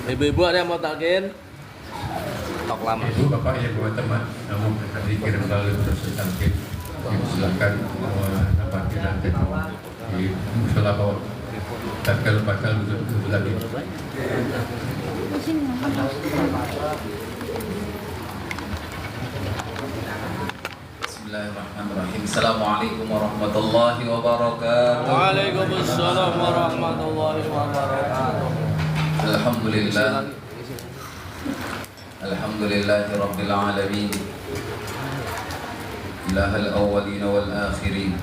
Ibu-ibu ada yang mau talqin? Tok lama. Ibu, bapak, ya buat teman, namun dikirim melalui proses talqin. Silakan menempati nanti di musola bawah. Takal bakal duduk lagi. Bismillahirrahmanirrahim. Assalamualaikum warahmatullahi wabarakatuh. Waalaikumsalam warahmatullahi wabarakatuh. Alhamdulillah. Alhamdulillahi rabbil alamin. Ilahal awwalin wal akhirin.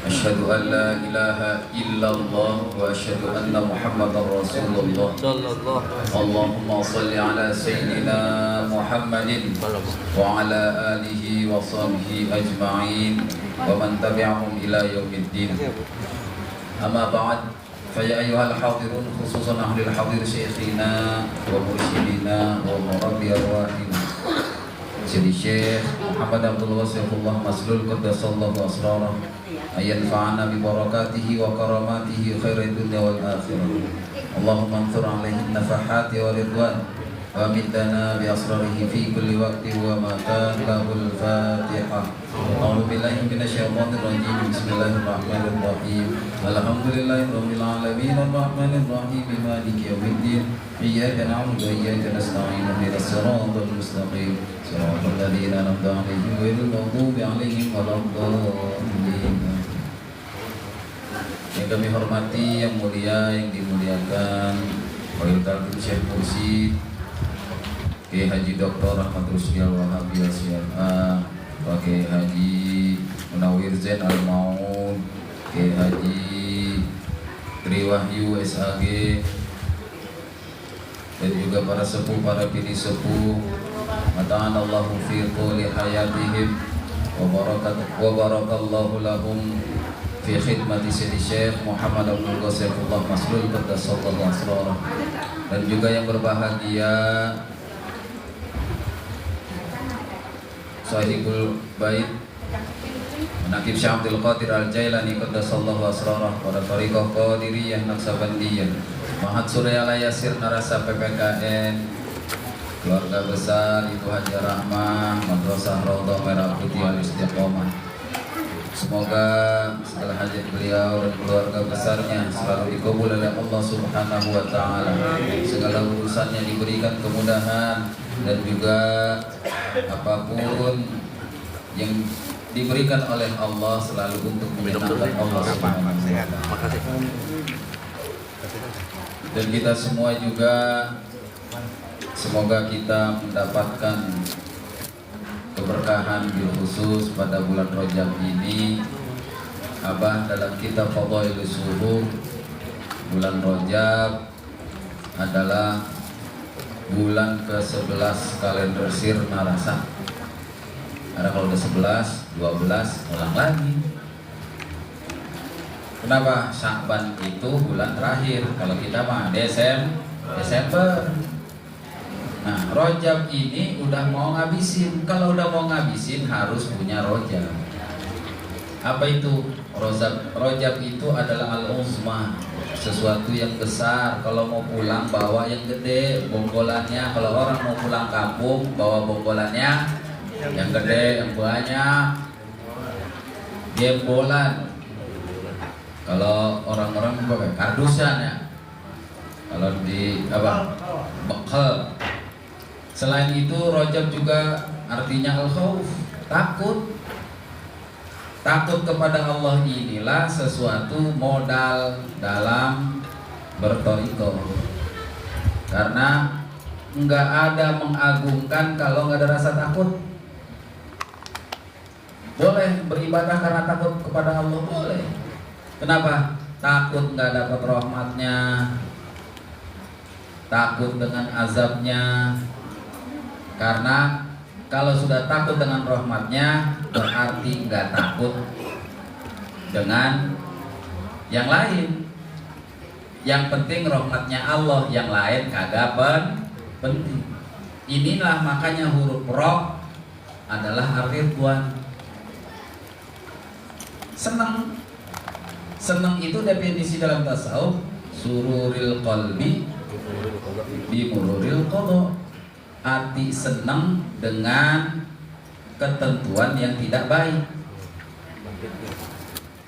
Asyhadu an la ilaha illallah wa asyhadu anna Muhammadar Rasulullah. Sallallahu Allahumma salli ala sayyidina Muhammadin wa ala alihi wa sahbihi ajma'in wa man tabi'ahum ila yaumiddin. Amma ba'd, fa ya ayyuhal hadirun, khususan ahli al-hadir syekhina wa mursyidina wa murabbi arwahina Sayyidi Syekh Muhammad Abdul Wasifullah Maslul Qaddasallahu asrarah ayyan fa'ana bi barakatihi wa karamatihi khairid dunya wal akhirah. Allahumma anthur alaihi nafahati wa ridwan wa midana bi asrarihi fi kulli waqti wa matan lahul fatihah. A'udzu billahi minasyaitonir rajim. Bismillahirrahmanirrahim. Alhamdulillahi rabbil alamin arrahmanir rahim maliki yaumiddin. Iyyaka na'budu wa iyyaka nasta'in ihdinas siratal mustaqim siratal ladzina an'amta 'alaihim ghairil maghdubi 'alaihim waladdallin. Yang kami hormati, yang mulia, yang dimuliakan Wakil Talqin Syekh Mursyid Kiai Haji Dr. Ahmad Rusdi Al-Wahabi Al-Syar'a, Kiai Haji Munawir Zain Al-Maun, Kiai Haji Triwahyu SAG, dan juga para sepuh, para bini sepuh. Mata'anallahu fi quli hayatihim wa barakallahu lahum fi khidmati Sayyidi Syekh Muhammad Abdul Wasifullah Maslul Qaddasallahu asrarah. Dan juga yang berbahagia Sahibul Bait Menakib Syekh Abdul Qadir Al-Jailani Qaddasallahu asrarah, pada Tariqah Qadiriyah Naksabandiyah, Mahat Surya Layasir Narasa PPKN, keluarga besar Ibu Haji Rahmah Madrasah Raudhah Merah Putih Al-Istiqomah. Semoga segala hajat beliau dan keluarga besarnya selalu dikabul oleh Allah Subhanahu wa Ta'ala. Segala urusannya diberikan kemudahan, dan juga apapun yang diberikan oleh Allah selalu untuk menyenangkan Allah Subhanahu wa Ta'ala. Dan kita semua juga semoga kita mendapatkan keberkahan bil khusus pada bulan Rajab ini. Abah dalam kitab Fadhailus Suhur, bulan Rajab adalah bulan ke-11 kalender Sir Narasa. Karena kalau udah 11, 12 ulang lagi. Kenapa? Sya'ban itu bulan terakhir. Kalau kita mah Desember. Nah, Rajab ini udah mau ngabisin. Kalau udah mau ngabisin harus punya Rajab. Apa itu? Rajab itu adalah al-uzma, sesuatu yang besar. Kalau mau pulang bawa yang gede, bonggolannya. Kalau orang mau pulang kampung bawa bonggolannya yang gede, yang banyak. Gembolan. Kalau orang-orang pakai kardusan ya. Kalau di apa? Bekal. Selain itu Rajab juga artinya al-khauf, takut. Takut kepada Allah inilah sesuatu modal dalam berthariqah. Karena enggak ada mengagungkan kalau enggak ada rasa takut. Boleh beribadah karena takut kepada Allah, boleh. Kenapa? Takut enggak dapat rahmatnya, takut dengan azabnya. Karena kalau sudah takut dengan rahmatnya, berarti nggak takut dengan yang lain. Yang penting rahmatnya Allah, yang lain kagak penting. Inilah makanya huruf Ra adalah ar-ridwan. Senang itu definisi dalam tasawuf, sururil qalbi bimururil qada. Arti senang dengan ketentuan yang tidak baik.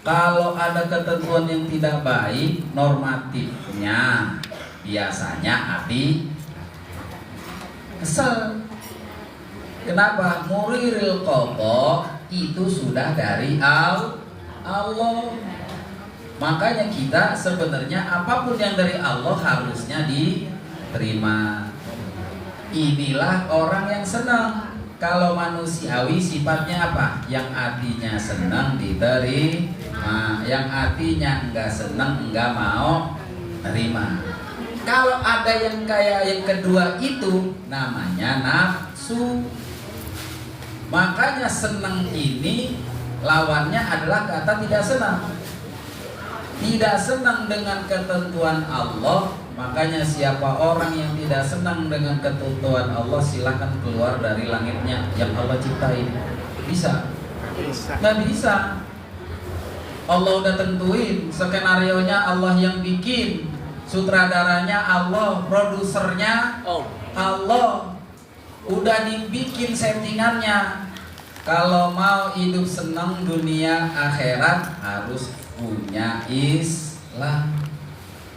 Kalau ada ketentuan yang tidak baik, normatifnya biasanya hati kesel. Kenapa? Muriril qada itu sudah dari Allah. Makanya kita sebenarnya apapun yang dari Allah harusnya diterima. Inilah orang yang senang. Kalau manusiawi sifatnya apa? Yang artinya senang diterima, yang artinya enggak senang enggak mau terima. Kalau ada yang kayak yang kedua itu namanya nafsu. Makanya senang ini lawannya adalah kata tidak senang. Tidak senang dengan ketentuan Allah. Makanya siapa orang yang tidak senang dengan ketentuan Allah, silakan keluar dari langitnya yang Allah ciptain. Bisa? Nggak bisa. Allah udah tentuin, skenario-nya Allah yang bikin, sutradaranya Allah, produsernya Allah, udah dibikin settingannya. Kalau mau hidup senang dunia akhirat harus punya Islam.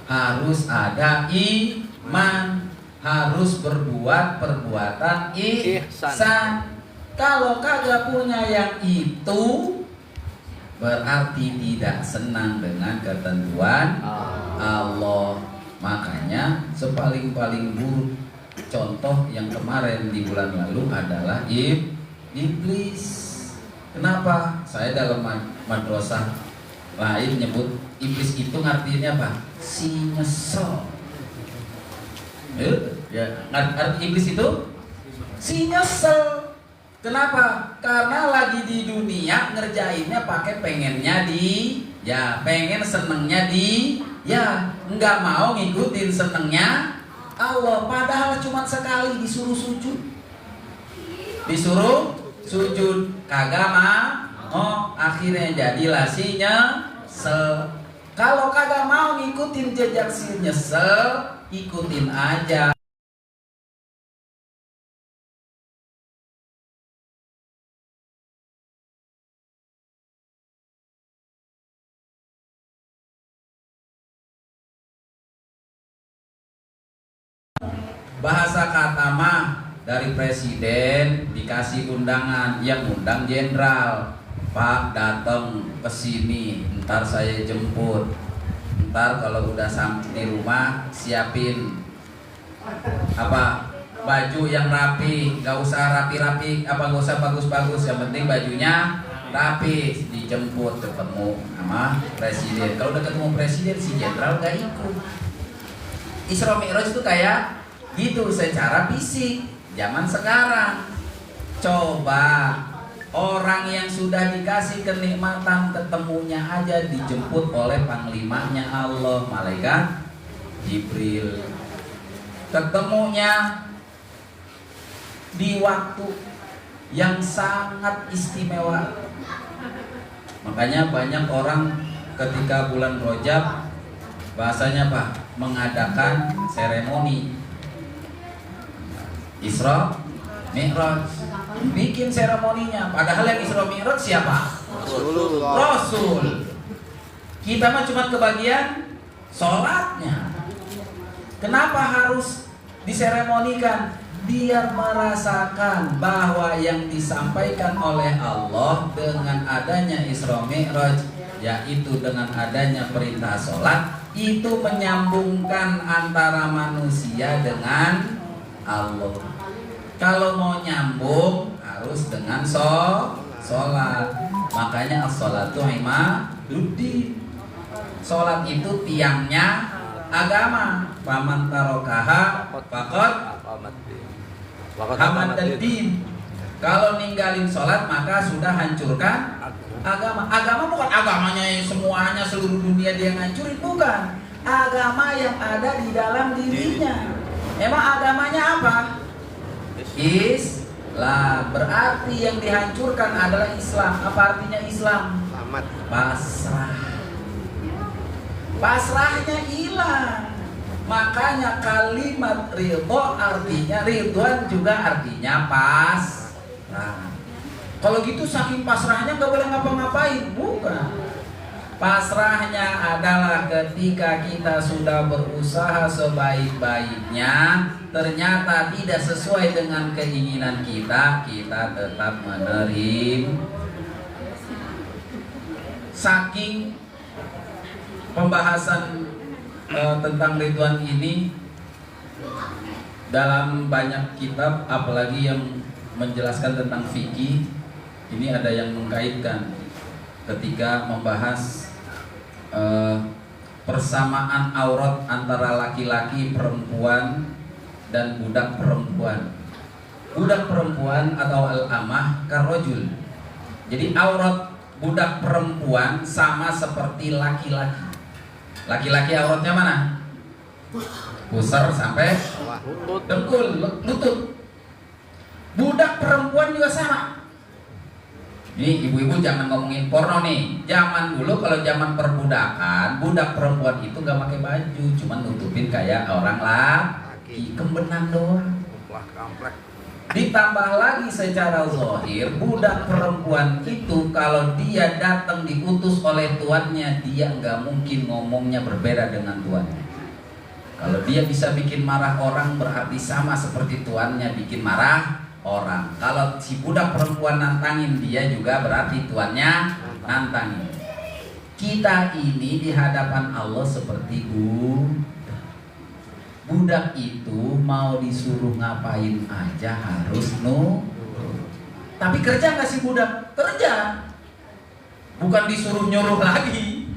Harus ada iman, harus berbuat perbuatan ihsan. Kalau kagak punya yang itu, berarti tidak senang dengan ketentuan Allah. Makanya sepaling-paling buruk contoh yang kemarin di bulan lalu adalah iblis. Kenapa? Saya dalam madrasah lain nyebut iblis itu ngartinya apa? Si nyesel. Ya, arti iblis itu si nyesel. Kenapa? Karena lagi di dunia ngerjainnya pakai pengennya pengen senengnya nggak mau ngikutin senengnya Allah. Padahal cuma sekali disuruh sujud kagak mau, akhirnya jadilah si nyesel. Kalau kagak mau ngikutin jejak si nyesel, ikutin aja. Bahasa kata mah dari presiden dikasih undangan, yang undang jenderal. Pak datang ke sini, ntar saya jemput. Ntar kalau udah sampai di rumah siapin baju yang rapi, nggak usah rapi-rapi, nggak usah bagus-bagus, yang penting bajunya rapi. Dijemput ketemu sama presiden. Kalau udah ketemu presiden si jenderal nggak ikut. Isra Mi'raj itu kayak gitu secara fisik. Zaman sekarang coba orang yang sudah dikasih kenikmatan ketemunya aja dijemput oleh panglimanya Allah, malaikat Jibril. Ketemunya di waktu yang sangat istimewa. Makanya banyak orang ketika bulan Rajab bahasanya apa? Mengadakan seremoni Isra Mi'raj, bikin seremoninya. Padahal yang Isra Mi'raj siapa? Rasul. Kita mah cuma kebagian sholatnya. Kenapa harus diseremonikan? Biar merasakan bahwa yang disampaikan oleh Allah dengan adanya Isra Mi'raj, yaitu dengan adanya perintah sholat, itu menyambungkan antara manusia dengan Allah. Kalau mau nyambung harus dengan sholat. Makanya as-sholatu imaduddin. Sholat itu tiangnya agama. Faman tarokaha faqad hamadaddin. Kalau ninggalin sholat maka sudah hancurkan agama. Agama bukan agamanya semuanya seluruh dunia dia ngancurin, bukan. Agama yang ada di dalam dirinya. Emang agamanya apa? Islam. Berarti yang dihancurkan adalah Islam. Apa artinya Islam? Pasrah. Pasrahnya hilang. Makanya kalimat ridho artinya ridwan juga artinya pasrah. Kalau gitu saking pasrahnya nggak boleh ngapa-ngapain, bukan. Pasrahnya adalah ketika kita sudah berusaha sebaik-baiknya, ternyata tidak sesuai dengan keinginan kita, kita tetap menerima. Saking pembahasan tentang ridwan ini dalam banyak kitab, apalagi yang menjelaskan tentang fikih, ini ada yang mengkaitkan ketika membahas persamaan aurat antara laki-laki perempuan dan budak perempuan. Budak perempuan atau al-amah karrojul. Jadi aurat budak perempuan sama seperti laki-laki. Laki-laki auratnya mana? Pusar sampai dengkul, lutut. Budak perempuan juga sama. Nih ibu-ibu jangan ngomongin porno nih. Zaman dulu kalau zaman perbudakan, budak perempuan itu gak pakai baju, cuman nutupin kayak orang laki, kembenan doang. Ditambah lagi secara zahir, budak perempuan itu kalau dia datang diutus oleh tuannya, dia nggak mungkin ngomongnya berbeda dengan tuannya. Kalau dia bisa bikin marah orang, berarti sama seperti tuannya bikin marah orang. Kalau si budak perempuan nantangin dia juga berarti tuannya nantangin. Kita ini di hadapan Allah seperti budak itu mau disuruh ngapain aja harus nurut. Tapi kerja nggak sih budak? Kerja. Bukan disuruh nyuruh lagi.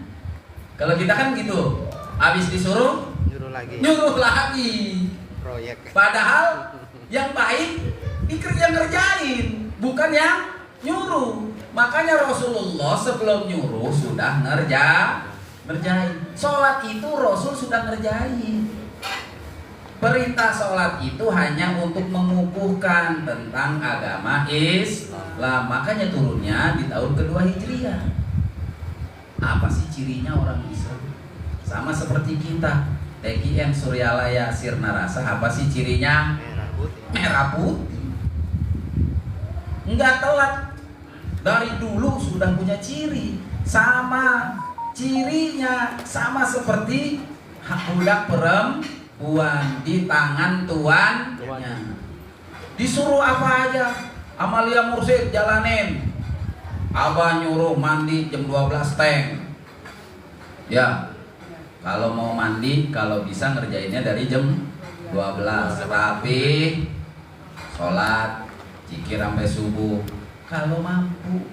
Kalau kita kan gitu, habis disuruh nyuruh lagi. Proyek. Padahal yang baik ngerjain, bukan yang nyuruh. Makanya Rasulullah sebelum nyuruh sudah ngerjain. Sholat itu Rasul sudah ngerjain. Perintah sholat itu hanya untuk mengukuhkan tentang agama Islam. Makanya turunnya di tahun kedua Hijriah. Apa sih cirinya orang Islam? Sama seperti kita, TKN Suryalaya Sirna Rasa. Apa sih cirinya? Merah putih. Enggak telat. Dari dulu sudah punya ciri. Sama cirinya sama seperti budak perempuan di tangan tuannya. Disuruh apa aja, Amalia Mursid jalanin. Abah nyuruh mandi jam 12 teng. Ya, kalau mau mandi, kalau bisa ngerjainnya dari jam 12. Rapi, sholat, zikir sampai subuh. Kalau mampu.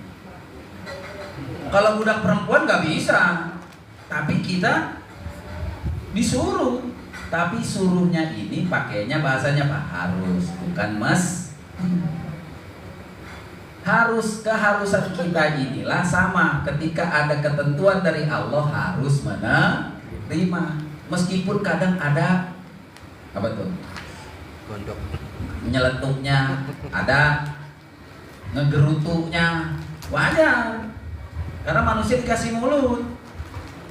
Kalau budak perempuan nggak bisa. Tapi kita disuruh. Tapi suruhnya ini pakainya bahasanya Pak harus, bukan mas. Keharusan kita inilah sama. Ketika ada ketentuan dari Allah harus menerima. Meskipun kadang ada apa tuh? Gondok. Nyeletuknya, ada ngegerutuknya, wajar. Karena manusia dikasih mulut.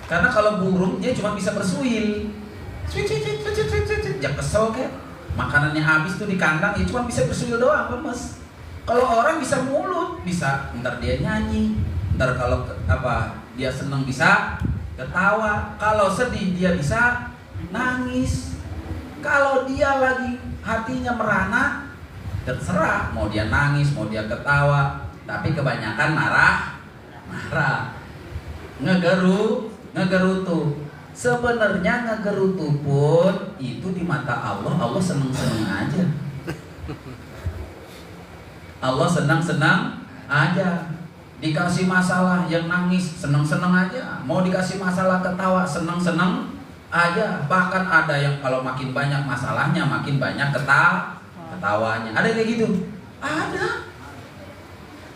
Karena kalau burung dia cuma bisa bersuil. Ya kesel kan? Makanannya habis tuh di kandang, ya cuma bisa bersuil doang, lemes. Kalau orang bisa mulut, bisa ntar dia nyanyi, ntar kalau dia seneng bisa ketawa, kalau sedih dia bisa nangis. Kalau dia lagi hatinya merana, terserah mau dia nangis, mau dia ketawa, tapi kebanyakan marah, ngegerutu. Sebenarnya ngegerutu pun itu di mata Allah seneng-seneng aja. Allah senang-senang aja. Dikasih masalah yang nangis seneng-seneng aja. Mau dikasih masalah ketawa seneng-seneng aja. Bahkan ada yang kalau makin banyak masalahnya makin banyak ketawanya. Ada kayak gitu? Ada.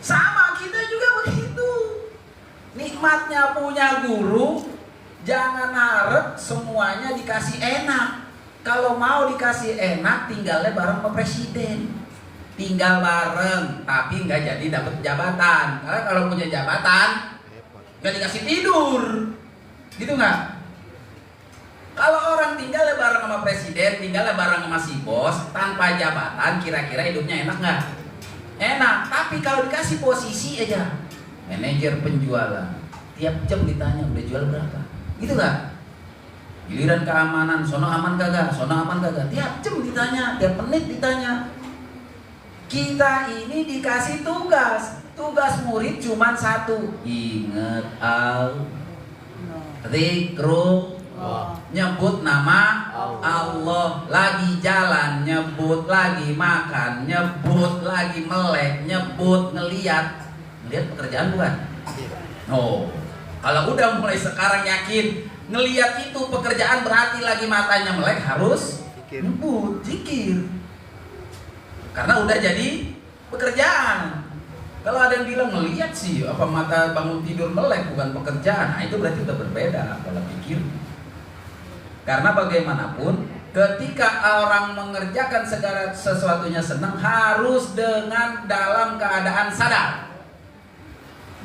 Sama kita juga begitu. Nikmatnya punya guru, jangan harap semuanya dikasih enak. Kalau mau dikasih enak, tinggalnya bareng sama presiden. Tinggal bareng, tapi nggak jadi dapat jabatan. Karena kalau punya jabatan, nggak dikasih tidur, gitu nggak? Kalau orang tinggalnya bareng sama presiden, tinggalnya bareng sama si bos, tanpa jabatan, kira-kira hidupnya enak nggak? Enak. Tapi kalau dikasih posisi aja, manajer penjualan, tiap jam ditanya udah jual berapa, gitu nggak? Giliran keamanan, sono aman kagak, sono aman kagak, tiap jam ditanya, tiap menit ditanya. Kita ini dikasih tugas murid cuma satu, inget zikru, nyebut nama Allah, lagi jalan nyebut, lagi makan nyebut, lagi melek nyebut, ngelihat pekerjaan bukan? Oh, kalau udah mulai sekarang yakin ngelihat itu pekerjaan, berarti lagi matanya melek, harus nyebut, zikir, karena udah jadi pekerjaan. Kalau ada yang bilang ngelihat sih, apa mata bangun tidur melek bukan pekerjaan, nah itu berarti udah berbeda pola pikir. Karena bagaimanapun ketika orang mengerjakan segala sesuatunya senang, harus dengan dalam keadaan sadar.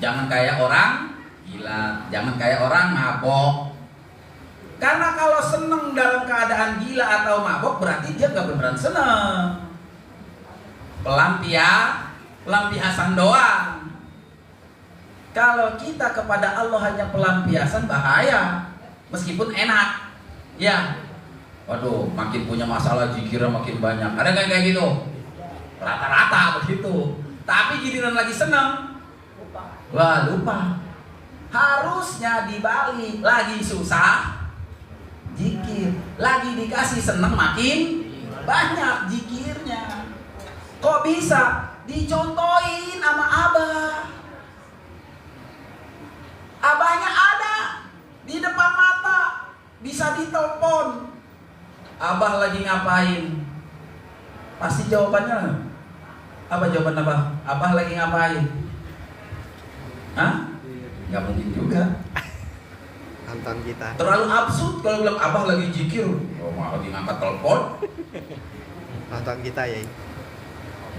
Jangan kayak orang gila, jangan kayak orang mabok. Karena kalau senang dalam keadaan gila atau mabok, berarti dia gak beneran senang. Pelampiasan doang. Kalau kita kepada Allah hanya pelampiasan, bahaya. Meskipun enak, ya. Waduh, makin punya masalah zikirnya makin banyak. Ada nggak kayak gitu? Rata-rata begitu. Tapi giliran lagi senang, wah lupa. Harusnya dibalik, lagi susah zikir, lagi dikasih senang makin banyak zikirnya. Kok bisa? Dicontohin sama abah. Abahnya ada di depan mata, bisa ditelepon. Abah lagi ngapain? Pasti jawabannya apa? Jawaban abah? Abah lagi ngapain? Hah? Gak mungkin juga. Nonton kita. Terlalu absurd kalau bilang abah lagi zikir. Oh, lagi ngangkat telepon. Nonton kita ya.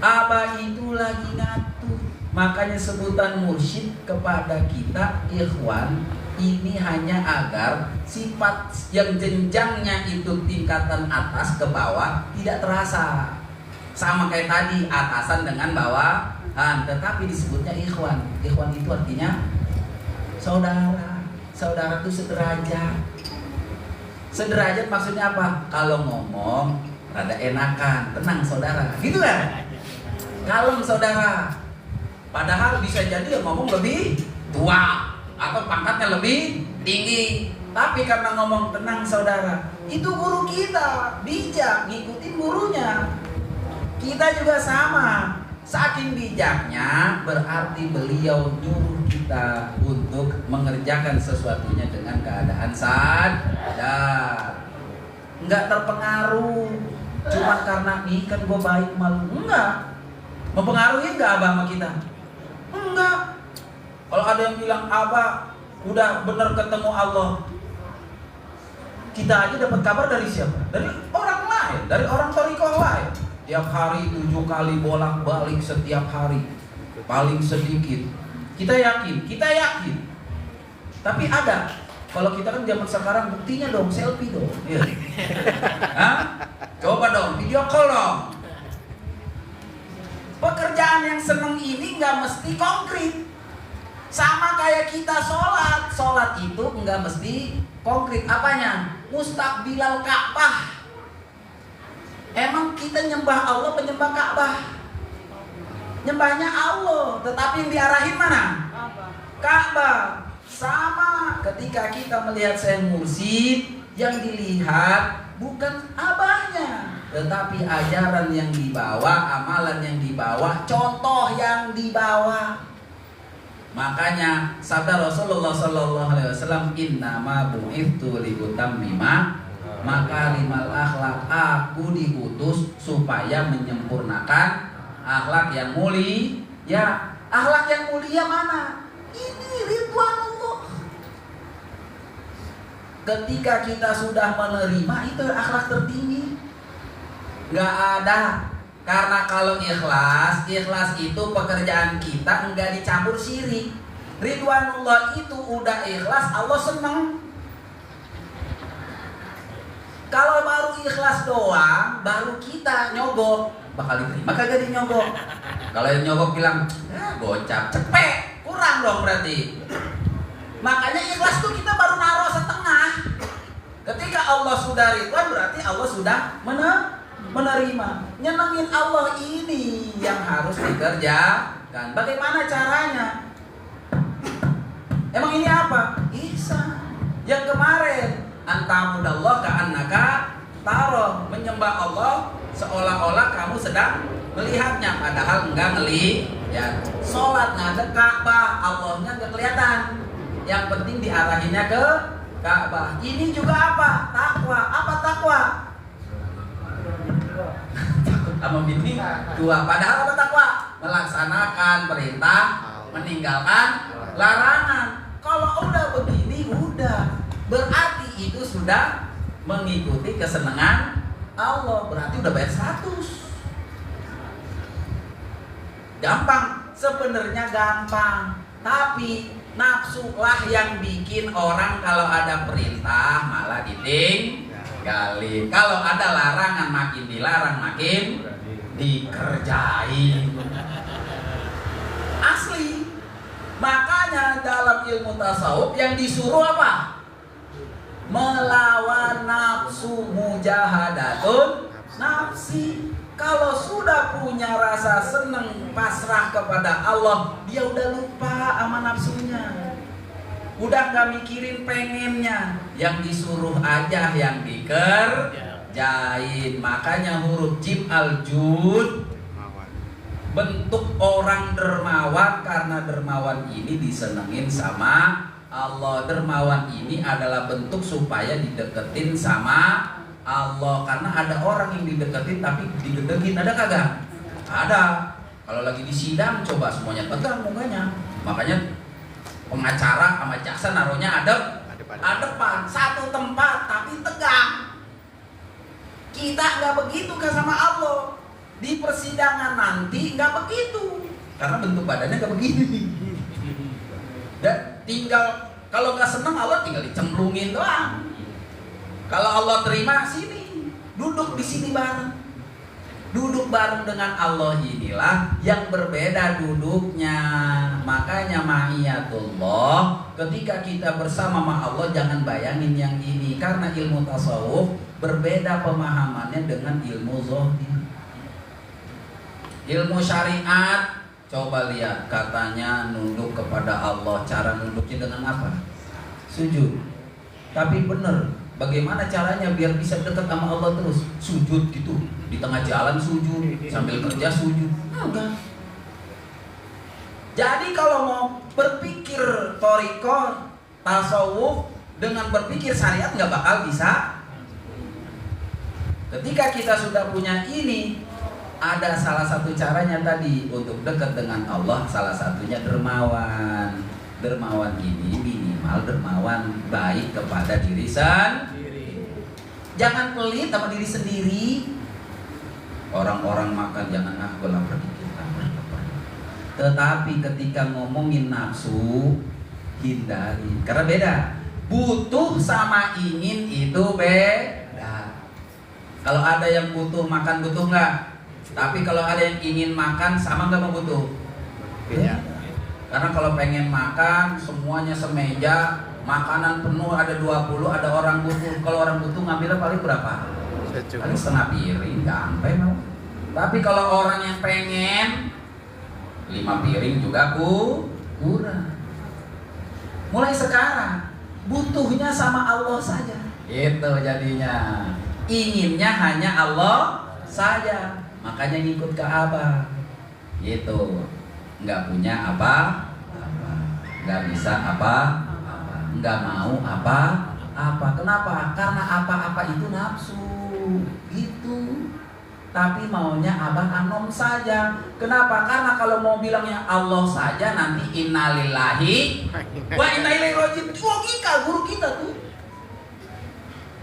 Abah itu lagi ngatur. Makanya sebutan mursyid kepada kita ikhwan ini hanya agar sifat yang jenjangnya itu tingkatan atas ke bawah tidak terasa. Sama kayak tadi, atasan dengan bawahan, tetapi disebutnya ikhwan. Ikhwan itu artinya saudara. Saudara itu sederajat. Sederajat maksudnya apa? Kalau ngomong rada enakan, tenang saudara, gitu kan? Kalem saudara. Padahal bisa jadi yang ngomong lebih tua atau pangkatnya lebih tinggi, tapi karena ngomong tenang saudara, itu guru kita bijak, ngikutin gurunya. Kita juga sama, saking bijaknya berarti beliau nyuruh kita untuk mengerjakan sesuatunya dengan keadaan sadar, nggak terpengaruh cuma karena nih kan gue baik malu, enggak. Mempengaruhi nggak abah sama kita? Enggak. Kalau ada yang bilang abah udah bener ketemu Allah, kita aja dapat kabar dari siapa? Dari orang lain, dari orang thariqah lain. Tiap hari 7 kali bolak-balik setiap hari, paling sedikit. Kita yakin. Tapi ada. Kalau kita kan zaman sekarang buktinya dong, selfie dong. Ya. Hah? Coba dong, video call dong. Pekerjaan yang seneng ini nggak mesti konkret. Sama kayak kita sholat itu nggak mesti konkret. Apanya? Mustaqbilal Ka'bah. Emang kita nyembah Allah, penyembah Ka'bah? Nyembahnya Allah, tetapi yang diarahin mana? Ka'bah. Sama ketika kita melihat Syekh Mursyid, yang dilihat bukan abahnya, tetapi ajaran yang dibawa, amalan yang dibawa, contoh yang dibawa. Makanya sabda Rasulullah SAW, innama bu'ithtu liutammima makarimal akhlak. Aku diutus supaya menyempurnakan akhlak yang mulia. Ya, akhlak yang mulia mana? Ini ridwanullah. Ketika kita sudah menerima, itu akhlak tertinggi. Nggak ada. Karena kalau ikhlas itu pekerjaan kita enggak dicampur syirik. Ridwanullah itu udah ikhlas, Allah senang. Kalau baru ikhlas doang, baru kita nyogok, bakal diterima kagak di nyogok. Kalau yang nyogok bilang, gocap, cepet, kurang dong berarti. Makanya ikhlas tuh kita baru naruh setengah. Ketika Allah sudah ridwan, berarti Allah sudah menerima. Nyenengin Allah ini yang harus dikerjakan. Bagaimana caranya? Emang ini apa? Ihsan. Yang kemarin, antamudallah ka'annaka taro, menyembah Allah seolah-olah kamu sedang melihatnya, padahal enggak ngelihat. Sholat ngadep Ka'bah, Allahnya enggak kelihatan. Yang penting diarahinnya ke Ka'bah. Ini juga apa? Takwa. Apa takwa? Takut sama bini dua. Padahal apa takwa? Melaksanakan perintah, meninggalkan larangan. Kalau udah begini, udah berarti itu sudah mengikuti kesenangan Allah. Berarti udah bayar 100. Gampang, sebenarnya gampang. Tapi nafsu lah yang bikin orang kalau ada perintah malah ditinggalin. Kalau ada larangan makin dilarang, makin dikerjain. Asli. Makanya dalam ilmu tasawuf yang disuruh apa? Melawan nafsu, mujahadatun nafsi. Kalau sudah punya rasa senang pasrah kepada Allah, dia udah lupa sama nafsunya. Udah gak mikirin pengennya. Yang disuruh aja yang dikerjain. Makanya huruf jim al-jud, bentuk orang dermawan, karena dermawan ini disenengin sama Allah. Dermawan ini adalah bentuk supaya dideketin sama Allah. Karena ada orang yang dideketin tapi dideketin, ada kagak? Ada. Kalau lagi di sidang coba semuanya tegang mukanya. Makanya pengacara sama jaksa naruhnya depan, satu tempat tapi tegang. Kita nggak begitu kan sama Allah. Di persidangan nanti nggak begitu, karena bentuk badannya nggak begini. Dan tinggal kalau nggak seneng Allah tinggal dicemplungin doang. Kalau Allah terima, sini duduk di sini bareng, duduk bareng dengan Allah. Inilah yang berbeda duduknya. Makanya ma'iyatullah, ketika kita bersama sama Allah jangan bayangin yang ini, karena ilmu tasawuf berbeda pemahamannya dengan ilmu zahir. Ilmu syariat, coba lihat, katanya nunduk kepada Allah. Cara nunduknya dengan apa? Sujud. Tapi benar, bagaimana caranya biar bisa dekat sama Allah terus? Sujud gitu, di tengah jalan sujud, sambil kerja sujud. Enggak. Jadi kalau mau berpikir thariqah, tasawuf dengan berpikir syariat nggak bakal bisa. Ketika kita sudah punya ini, ada salah satu caranya tadi untuk dekat dengan Allah, salah satunya dermawan. Dermawan ini minimal dermawan baik kepada diri sendiri. Jangan pelit sama diri sendiri. Orang-orang makan jangan aku lapar dikit, lapar. Tetapi ketika ngomongin nafsu, hindari. Karena beda. Butuh sama ingin itu beda. Kalau ada yang butuh makan, butuh nggak? Tapi kalau ada yang ingin makan, sama nggak mau butuh? Beda. Karena kalau pengen makan, semuanya semeja, makanan penuh, ada 20, ada orang butuh. Kalau orang butuh ngambilnya paling berapa? Paling setengah piring, nggak sampai mau. Tapi kalau orang yang pengen 5 piring juga kurang. Mulai sekarang, butuhnya sama Allah saja. Itu jadinya. Inginnya hanya Allah saja. Makanya ngikut ke Abah. Gitu. Nggak punya apa-apa, nggak bisa apa-apa, nggak mau apa-apa. Kenapa? Karena apa-apa itu nafsu, gitu. Tapi maunya abang anom saja. Kenapa? Karena kalau mau bilangnya Allah saja, nanti innalillahi wa inna ilaihi raji'un. Logika guru kita tuh.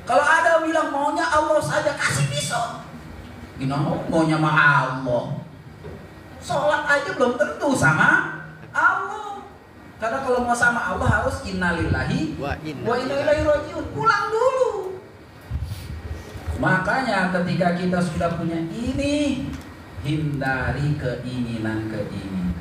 Kalau ada bilang maunya Allah saja, kasih pisau. Gimana maunya mah Allah? Sholat aja belum tentu sama Allah. Karena kalau mau sama Allah harus innalillahi wa inna ilaihi raji'un. Pulang dulu. Makanya ketika kita sudah punya ini, hindari keinginan-keinginan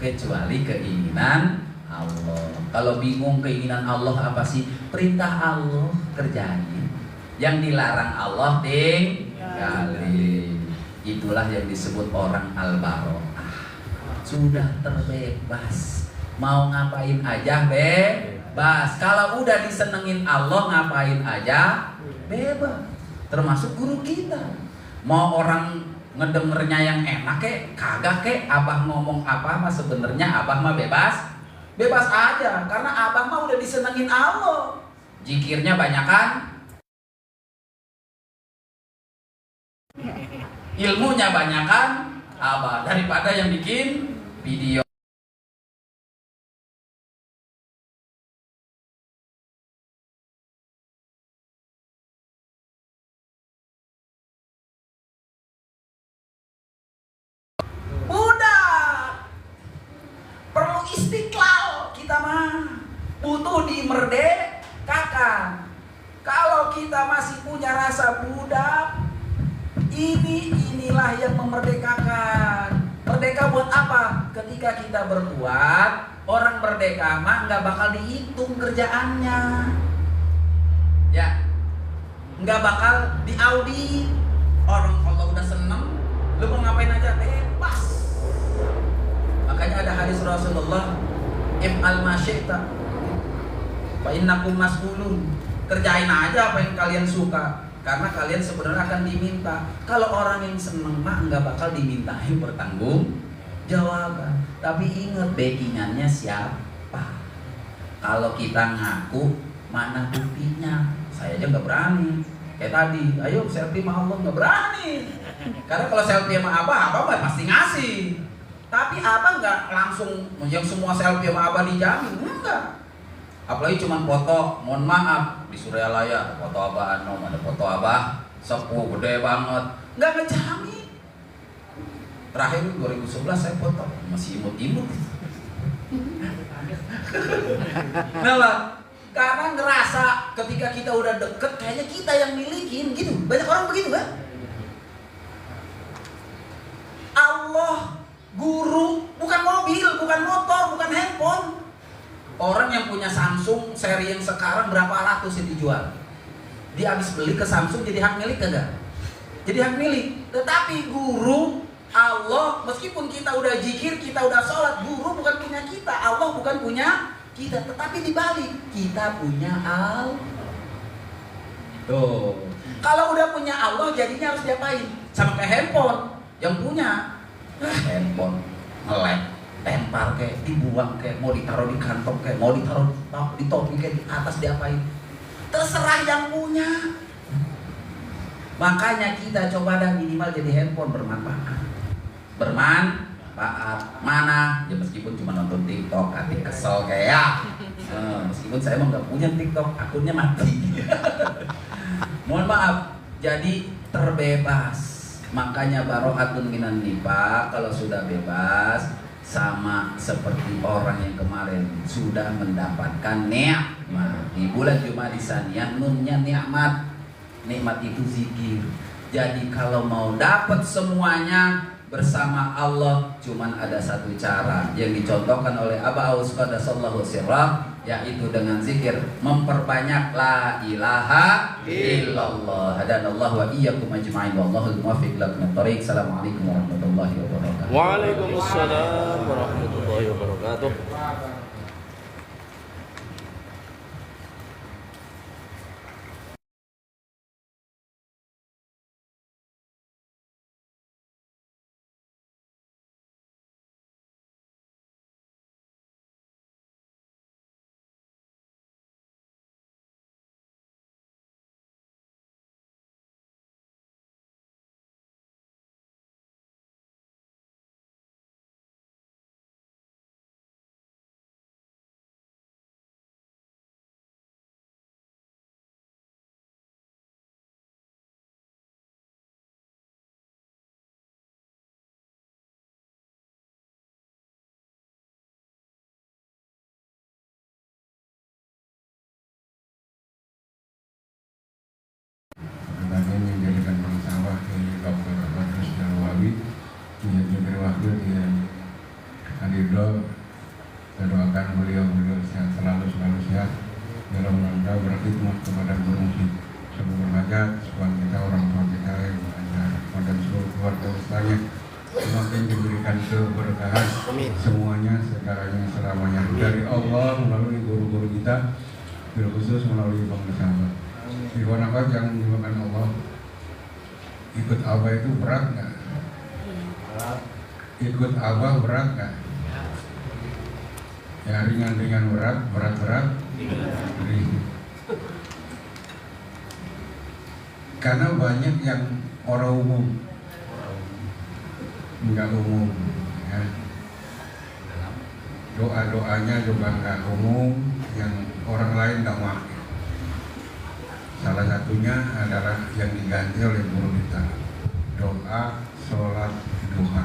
kecuali keinginan Allah. Kalau bingung keinginan Allah apa sih? Perintah Allah kerjain, yang dilarang Allah tinggalin. Itulah yang disebut orang al-baro'ah. Sudah terbebas, mau ngapain aja bebas. Kalau udah disenengin Allah, ngapain aja bebas. Termasuk guru kita. Mau orang ngedengernya yang enak kagak abah ngomong apa mah sebenarnya abah mah bebas aja, karena abah mah udah disenengin Allah. Zikirnya banyakan, ilmunya banyakan abah daripada yang bikin video. Perlu istiqlal kita mah, butuh dimerdekakan. Kalau kita masih punya rasa budak, inilah yang memerdekakan. Merdeka buat apa? Ketika kita berbuat, orang merdeka mah nggak bakal dihitung kerjaannya, ya, nggak bakal diaudit. Orang kalau udah seneng, lu mau ngapain aja bebas. Makanya ada hadis Rasulullah, if'al ma syi'ta fa innakum mas'ulun. Kerjain aja apa yang kalian suka, karena kalian sebenarnya akan diminta. Kalau orang yang seneng mah nggak bakal dimintain bertanggung jawaban. Tapi ingat, backingannya siapa? Kalau kita ngaku, mana buktinya? Saya aja nggak berani. Kayak tadi, ayo selfie sama Allah, nggak berani. Karena kalau selfie sama abah pasti ngasih. Tapi abah nggak langsung yang semua selfie sama abah dijamin, enggak. Apalagi cuma foto, mohon maaf, di Suryalaya foto abah Anom, ada foto abah sepuh gede banget, nggak ngejamin. Terakhir 2011 saya foto masih imut-imut. Nah lah, karena ngerasa ketika kita udah deket kayaknya kita yang milikin gitu. Banyak orang begitu kan? Allah, guru, bukan mobil, bukan motor, bukan handphone. Orang yang punya Samsung seri yang sekarang berapa ratus yang dijual, dia habis beli ke Samsung jadi hak milik kagak? Jadi hak milik. Tetapi guru Allah, meskipun kita udah zikir, kita udah sholat, guru bukan punya kita, Allah bukan punya kita. Tetapi dibalik, kita punya Allah. Tuh, kalau udah punya Allah jadinya harus diapain? Sama kayak handphone, yang punya handphone nge-lag, tempar kayak, dibuang kayak, mau ditaruh di kantong kayak, mau ditaruh di topi kayak, di atas diapain, terserah yang punya. Makanya kita coba dah minimal jadi handphone bermanfaat. Mana ya, meskipun cuma nonton TikTok hati kesel kayak meskipun saya emang nggak punya TikTok, akunnya mati. Mohon maaf, jadi terbebas. Makanya baro'atun minan nifaq, kalau sudah bebas sama seperti orang yang kemarin sudah mendapatkan nikmat. Di bulan Jumadil Tsaniyah nunnya nikmat. Nikmat itu zikir. Jadi kalau mau dapat semuanya bersama Allah, cuman ada satu cara yang dicontohkan oleh Aba Aus qaddasallahu sirrah, yaitu dengan zikir, memperbanyak la ilaha illallah. Hadanallahu wa iyyakum ajma'in, wallahul muwaffiq ila aqwamit thoriq. Assalamualaikum warahmatullahi wabarakatuh. Waalaikumsalam warahmatullahi wabarakatuh. kedepannya semakin diberikan keberkahan semuanya selamanya dari Allah melalui guru-guru kita, khusus melalui Bang Sahabat. Ikhwan akhwat yang dimakan Allah, ikut Abah itu berat nggak? Ikut Abah berat nggak? Ya ringan-ringan berat ringan. Karena banyak yang orang umum, nggak umum, ya. Doa-doanya juga nggak umum, yang orang lain nggak pakai. Salah satunya adalah yang diganti oleh guru kita, doa sholat duha.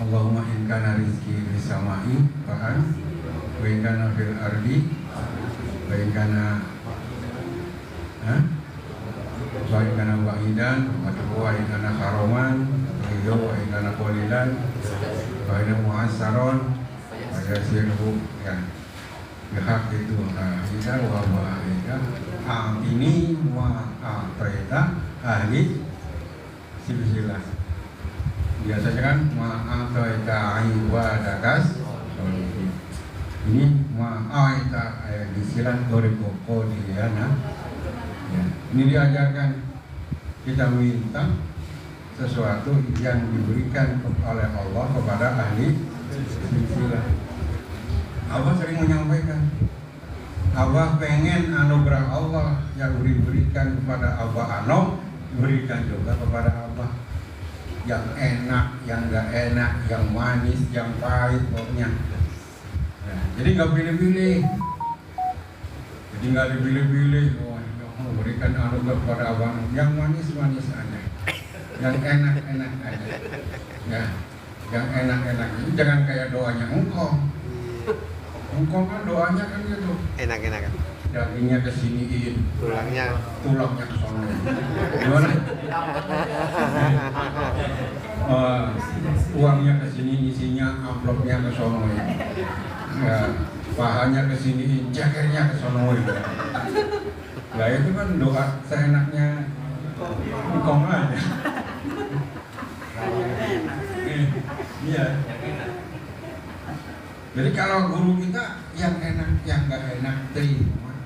Allahumma in kana rizki bis samai fa'an wa in kana fil ardi wa in kana ba'idan wa in kana haraman wa in kana qalilan wa in mu'assaron wa yasirhu ya hak itu ida wa ba'ida ini wa a'taita ahli silsilah. Biasanya kan ma'ataita ibadakas, ini ma'ataita disilah korikoko diliana. Ya, ini diajarkan kita minta sesuatu yang diberikan oleh Allah kepada ahli silsilah. Abah sering menyampaikan, Abah pengen anugerah Allah yang diberikan kepada Abah Anom diberikan juga kepada Abah, yang enak, yang enggak enak, yang manis, yang pahit pokoknya. Nah, jadi nggak pilih-pilih, jadi nggak dipilih-pilih. Memberikan anugerah kepada Abah yang manis-manis aja, yang enak-enak aja, ya, yang enak-enak. Ini jangan kayak doanya engkong kan doanya kan gitu, enak-enak kan, dagingnya kesiniin, tulangnya kesono. Gimana? Uangnya kesini, isinya amplopnya kesono. Ya, pahanya kesini, cekernya kesono. Lah itu kan doa seenaknya engkong aja. Iya. Jadi kalau guru kita yang enak, yang nggak enak terima,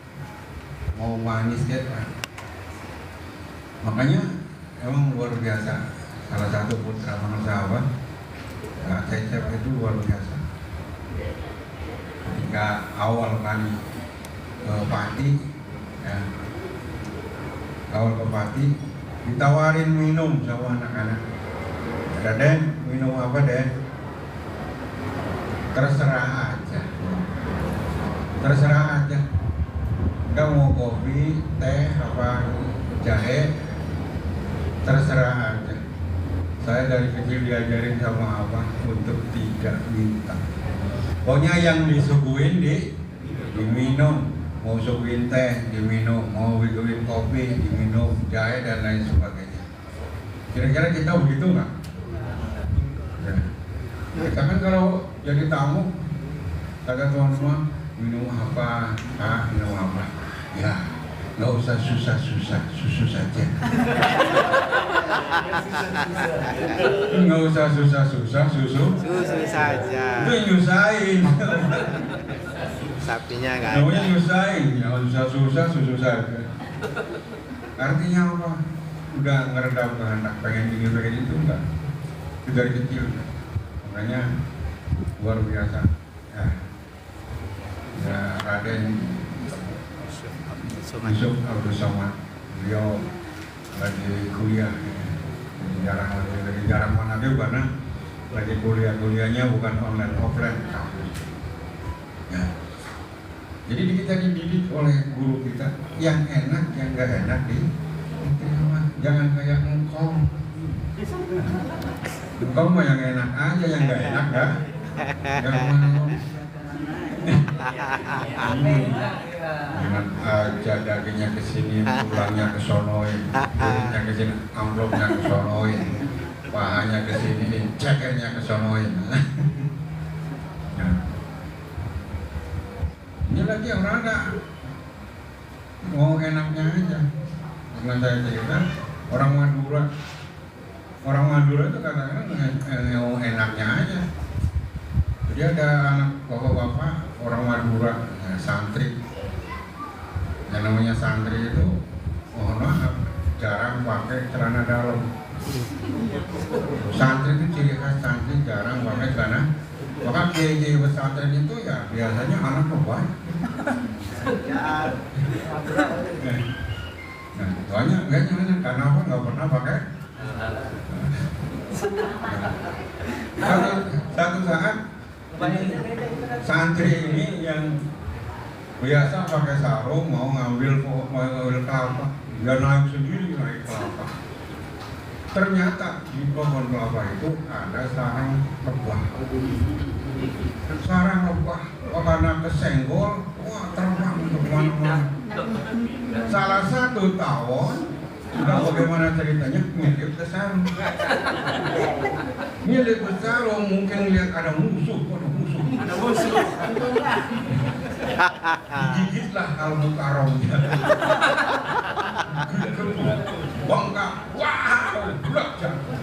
mau manis kayak apa. Makanya emang luar biasa. Salah satu putra Bang Sahabat, Cecep itu luar biasa. Ketika awal kali ke Pati, ya, awal ke Pati ditawarin minum sama anak-anak. Ada Den, minum apa Den? Terserah aja, nggak mau kopi, teh, apa jahe, terserah aja. Saya dari kecil diajarin sama abang untuk tidak minta. Pokoknya yang disuguhin diminum, mau suguhin teh diminum, mau suguhin kopi diminum, jahe dan lain sebagainya. Kira-kira kita begitu nggak? Ya. Kita kan kalau jadi tamu, kata tuan-tuan minum apa? Minum apa? Ya, nggak usah susah-susah, susu saja. Nggak usah susah-susah, susu saja. Itu yang nyusahin. Sapinya nggak ada. Namanya nyusahin, nggak usah susah, susu saja. Artinya apa? Udah ngeredam kehendak, pengen itu enggak? Itu dari kecil. Makanya luar biasa. Ya Raden Yusuf Abdul Somad, beliau lagi kuliah, lagi jarang mana dia karena lagi kuliahnya bukan online offline kampus. Ya. Jadi kita dididik oleh guru kita yang enak, yang nggak enak jangan kayak engkong. Engkong mah yang enak aja, yang nggak enak dah. Jangan mau. Dengan aja dagingnya kesini, tulangnya kesonoin, kulitnya kesini, amplopnya kesonoin, pahanya kesini, cekernya kesonoin. Nah. Ini lagi orang ada mau enaknya aja. Dengan saya cerita orang Madura orang Madura itu kadang-kadang enaknya aja. Jadi ada anak bapak-bapak orang Madura, ya, santri. Yang namanya santri itu, mohon maaf, jarang pakai celana dalam. Santri itu ciri khas santri jarang pakai celana. Maka kiai-kiai pesantren itu ya biasanya anak perempuan. Nah, soalnya enggak karena apa? Nggak pernah pakai. Satu saat santri ini yang biasa pakai sarung mau ngambil kelapa, dia naik sendiri naik kelapa. Ternyata di pohon kelapa itu ada sarang lebah. Sarang lebah, karena kesenggol, wah terbang ke mana-mana. Salah satu tawon, sudah bagaimana ceritanya, mirip ke sarung. Mirip ke sarung, mungkin lihat ada musuh. Digigitlah kalau mukaromnya. Bangka, wah, bulat jatuh.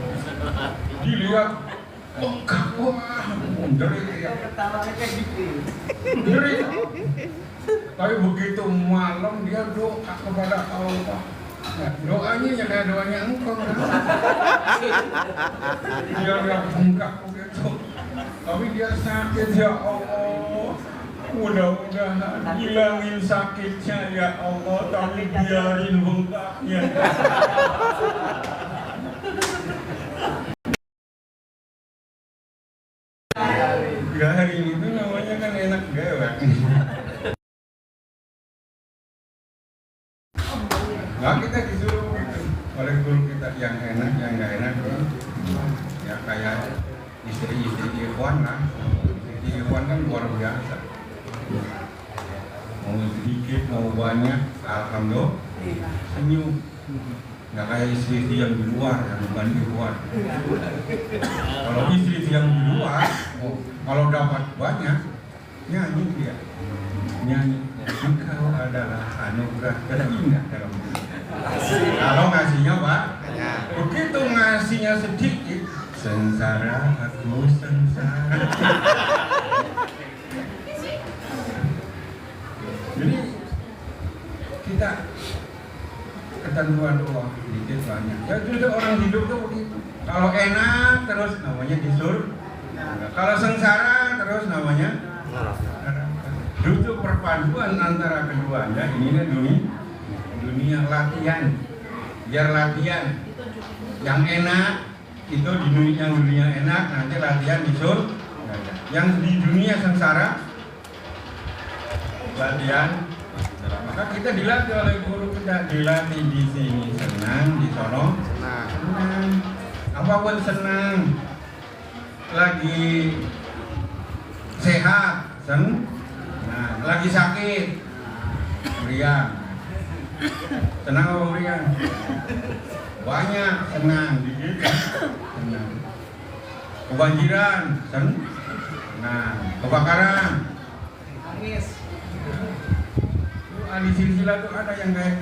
Dilihat, bangka, wah, menderit ya. Menderit. Tapi begitu malam dia doa kepada Allah. Nah, doanya ya kayak doanya engkau. Dia bengkak begitu. Tapi dia sakit ya Allah. Mudah-mudahan hilangin sakitnya ya Allah, tapi biarin bengkaknya. Garing itu namanya kan enak gewek. Nah kita disuruh gitu oleh guru kita yang enak, yang nggak enak ya kayak istri-istri Ikhwan lah. Istri Ikhwan kan luar biasa. Mau sedikit, mau banyak, alhamdulillah senyum. Nggak kayak istri yang di luar, yang bukan di luar. Kalau istri yang di luar, kalau dapat banyak, nyanyi dia. Nyanyi, engkau adalah anugerah terindah dalam hidup. Kalau ngasihnya Pak, begitu ngasihnya sedikit, sengsara aku sengsara. Jadi kita ketentuan Allah sedikit banyak. Ya itu orang hidup tuh begitu. Kalau enak terus namanya disur. Kalau sengsara terus namanya neraka. Itu perpaduan antara keduanya. Ini dunia latihan. Biar latihan. Yang enak itu di dunia enak nanti latihan disur. Yang di dunia sengsara latihan, maka kita dilatih oleh guru kita, dilatih di sini senang, di sono senang, apapun senang, lagi sehat senang, lagi sakit meriang, senang apa meriang? Banyak senang, dikit senang, kebanjiran senang, kebakaran nangis. Ahli silsilah itu ada yang kayak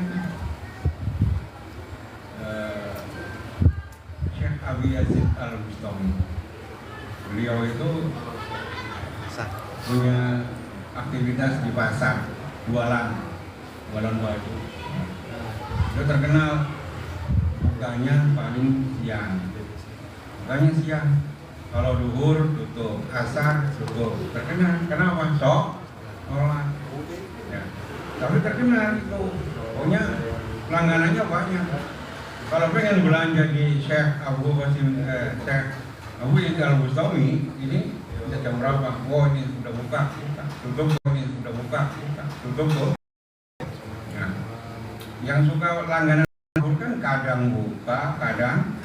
Syekh Abi Yazid Al-Bustami. Beliau itu punya aktivitas di pasar, jualan baju. Dia terkenal bukanya paling siang. Bukanya siang. Kalau duhur tutup, asar tutup. Terkenal. Kenapa? Sholat. Ya. Tapi terkenal itu, pokoknya langganannya banyak. Kalau pengen belanja di Syekh Abu Yazid Al-Bustami, ini bisa jam berapa? Oh ini sudah buka, tutup. Ini sudah buka, tutup. Nah, yang suka langganan kan kadang buka, kadang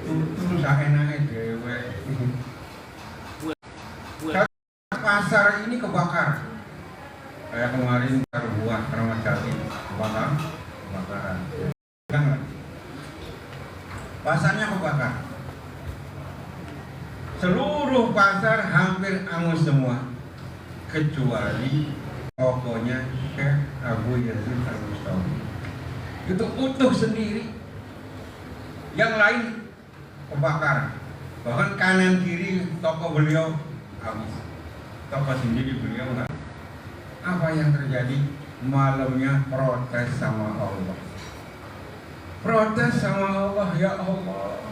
tutup, saenake dhewe. Pasar ini kebakar. Kayak kemarin buah Keramat Jati kebakaran. Pasarnya kebakar. Seluruh pasar hampir angus semua, kecuali tokonya Syekh Abu Yazid Al-Bustami. Itu utuh sendiri. Yang lain kebakaran. Bahkan kanan kiri toko beliau habis. Toko sendiri beliau enggak. Apa yang terjadi? Malamnya protes sama Allah. Protes sama Allah, ya Allah.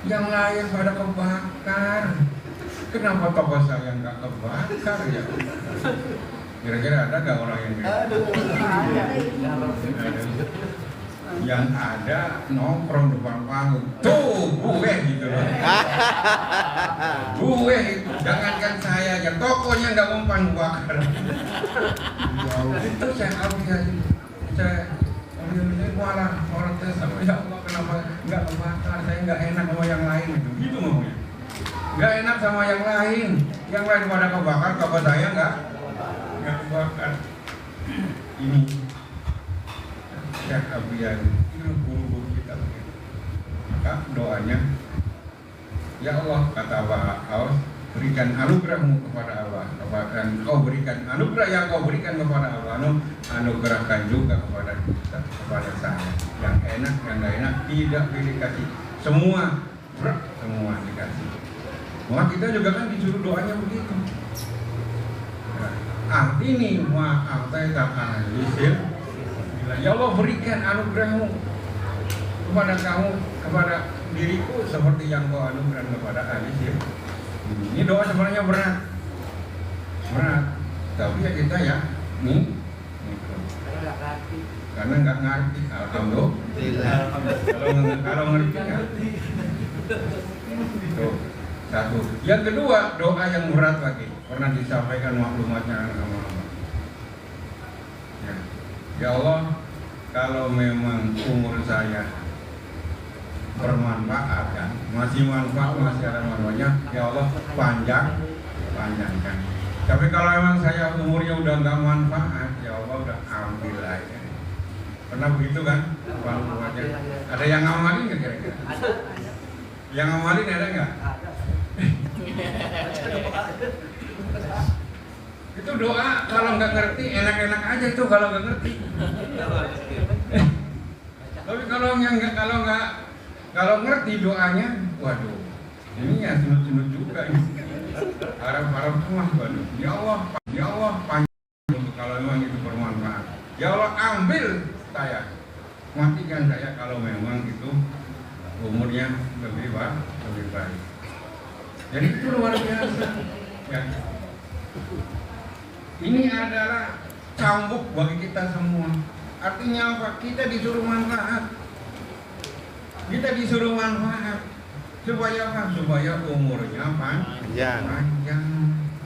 Yang lain pada kebakar. Kenapa toko saya nggak kebakar ya? Kira-kira ada nggak orang yang gitu? Yang ada nongkrong depan panggung. Tuh, gue gitu loh. Gue itu, jangankan saya aja, tokonya nggak mempan bakar. Itu saya apresiasi. Saya malah protes sama ya Allah, kenapa nggak kebakar? Saya nggak enak sama yang lain gitu maunya. Nggak enak sama yang lain pada kebakar, toko saya nggak kebakar. Ini Syekh Abiyan, ini guru-guru kita begitu. Maka doanya, ya Allah, kata Pak Aus, berikan anugerahmu kepada Allah, dan kau berikan anugerah yang kau berikan kepada Allah, anugerahkan juga kepada kita, kepada saya. Yang enak, yang nggak enak, tidak pilih kasih. Semua dikasih. Maka kita juga kan disuruh doanya begitu. Ini maaf saya tak analisis. Ya Allah, berikan anugerahmu kepada kamu, kepada diriku seperti yang kau anugerahkan kepada Alisir. Ini doa sebenarnya berat, tapi ya kita ya nih, karena nggak ngerti. Alhamdulillah. Kalau ngerti ya. Tuh, satu. Yang kedua, doa yang berat lagi pernah disampaikan maklumatnya sama Allah. Ya Allah, kalau memang umur saya bermanfaat kan, masih ada manfaatnya, ya Allah panjangkan. Tapi kalau memang saya umurnya udah nggak manfaat, ya Allah udah ambil aja. Pernah begitu kan? Ada yang ngamalin nggak kira-kira? Yang ngamalin ada nggak? Itu doa kalau nggak ngerti enak-enak aja itu kalau nggak ngerti. Tapi kalau ngerti doanya, waduh, ini ya sunut-sunut juga ini. Harap-harap semua, waduh. Ya Allah panjang untuk kalau memang itu bermanfaat. Ya Allah ambil saya, matikan saya kalau memang itu umurnya lebih baik. Jadi itu luar biasa. Ya. Ini adalah cambuk bagi kita semua. Artinya apa? Kita disuruh manfaat. Supaya apa? Supaya umurnya panjang.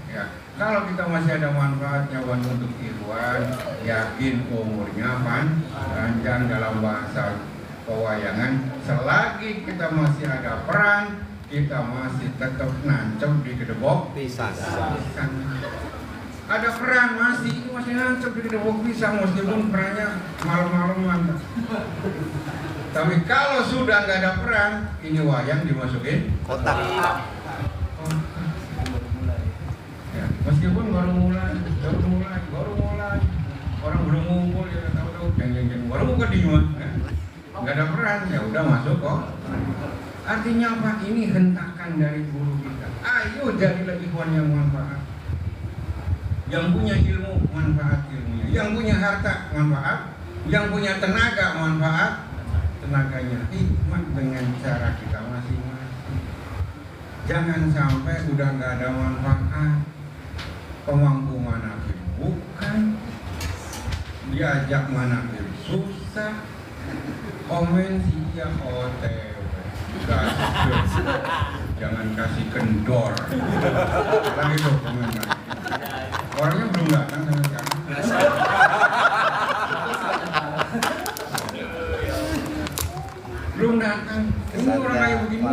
Ya. Kalau kita masih ada manfaatnya untuk Ikhwan, yakin umurnya panjang. Dalam bahasa pewayangan, selagi kita masih ada peran, kita masih tetap nancep di gedebok pisang. Ada peran masih nancep di gedebok pisang meskipun perannya malam-malaman. Tapi kalau sudah nggak ada peran, ini wayang dimasukin kotak. Ya, meskipun baru mulai, orang belum ngumpul ya tahu-tahu jeng baru buka di rumah, nggak ada peran, ya udah masuk kok. Artinya apa? Ini hentakan dari guru kita. Ayo jadilah ikhwan yang manfaat. Yang punya ilmu, manfaat ilmunya. Yang punya harta, manfaat. Yang punya tenaga, manfaat tenaganya. Hikmat dengan cara kita masing-masing. Jangan sampai udah nggak ada manfaat. Pemangku manakib bukan. Diajak manakib susah. Komen dia OTW. Jangan kasih kendor. Lagi tuh komentar. Orangnya belum datang sama sekali. Belum datang. Ini orang kayak begini.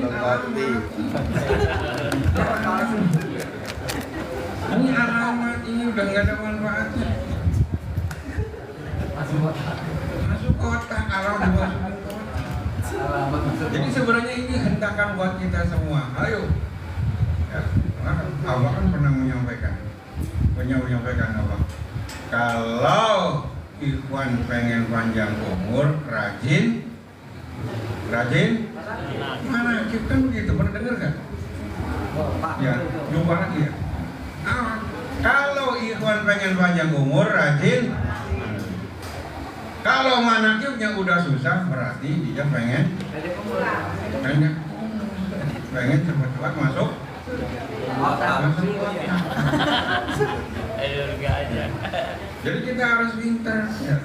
Ini alamat ini udah nggak ada manfaatnya. Masuk kotak, alamat dimasukin kotak. Jadi sebenarnya ini hentakan buat kita semua. Ayo. Ya, Allah kan pernah menyampaikan apa? Kalau ikhwan pengen panjang umur, rajin rajin manakib kan begitu, pernah dengar kan? Ya, jumpa lagi ya. Kalau ikhwan pengen panjang umur, rajin. Kalau manakibnya udah susah, berarti dia pengen cepat-cepat masuk. Jadi kita harus pintar. Ya.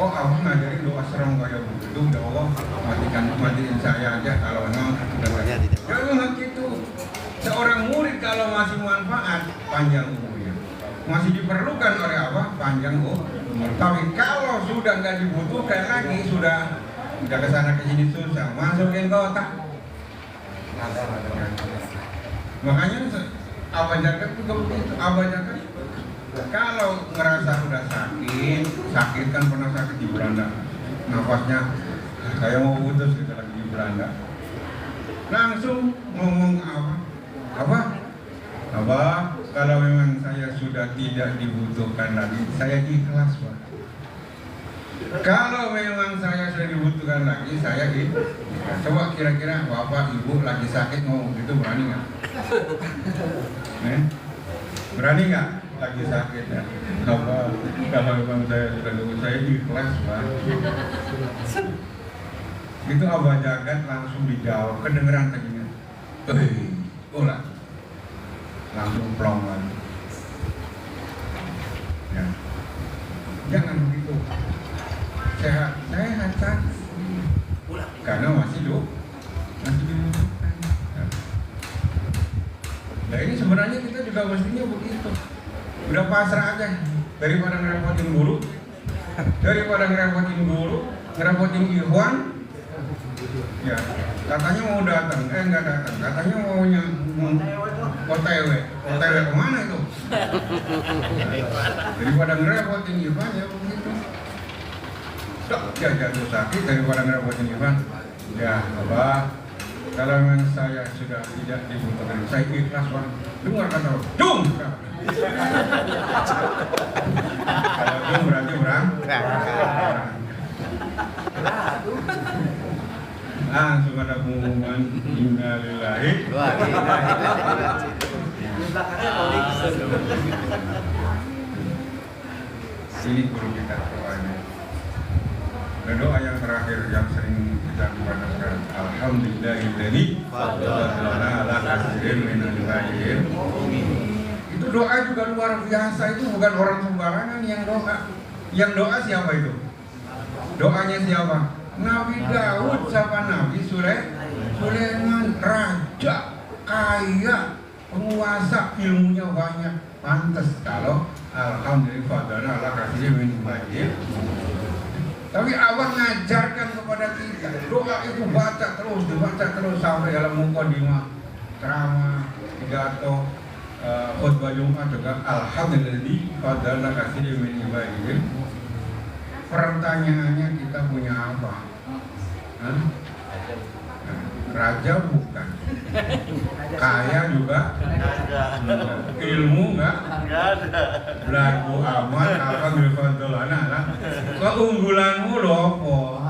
Oh, Allah ngajarin doa serem kayak begitu, ya Allah matiin saya aja kalau memang jangan gitu. Seorang murid kalau masih manfaat, panjang umurnya. Masih diperlukan oleh apa? Panjang umur. Tapi kalau sudah nggak dibutuhkan lagi, sudah kesana ke sini susah, masukin kotak. Makanya Abah Jagat juga begitu. Abah Jagat kalau ngerasa udah sakit kan pernah sakit di Belanda, nafasnya saya mau putus gitu lagi di Belanda, langsung ngomong Abah, kalau memang saya sudah tidak dibutuhkan lagi, saya ikhlas Pak. Kalau memang saya sudah dibutuhkan lagi, saya ikhlas. Coba kira-kira bapak ibu lagi sakit ngomong gitu, berani nggak? Berani nggak? Lagi sakit ya? Kalau memang saya sudah dibutuhkan, saya ikhlas Pak. Itu Abah Jagat langsung dijawab, kedengeran tadinya. Ulah. Langsung plong lagi. Ya. Jangan begitu. Sehat sakit. Karena masih dibutuhkan. Nah ini sebenarnya kita juga mestinya begitu. Udah pasrah aja daripada ngerepotin guru, ngerepotin ikhwan. Ya, katanya mau datang, enggak datang. Katanya mau OTW kemana itu? Daripada ngerepotin ikhwan ya begitu. Ya jatuh sakit daripada ngerepotin ikhwan. Ya, Abah, kalau memang saya sudah tidak dibutuhkan, saya ikhlas Pak. Dengar kata Jum. Kalau Jum berarti langsung ada pengumuman innalillahi wa inna ilaihi raji'un. Ini guru kita doanya. Dan doa yang terakhir yang sering kita bacakan, alhamdulillahilladzi faddalana ala katsirin minal khairin. Itu doa juga luar biasa, itu bukan orang sembarangan yang doa. Yang doa siapa itu? Doanya siapa? Nabi Daud sama Nabi Sulaiman, raja, kaya, penguasa, ilmunya banyak. Pantas kalau alhamdulillah faddalana ala katsirin minal khairin. Tapi Allah ngajarkan kepada kita, doa itu dibaca terus sampai dalam mukadimah, ceramah, pidato, khutbah Jumat juga alhamdulillah faddalana katsiran min ibadihi. Pertanyaannya kita punya apa? Raja bukan, kaya juga, ilmu enggak, belagu amat apa bilfadolana lah. Keunggulanmu lopo,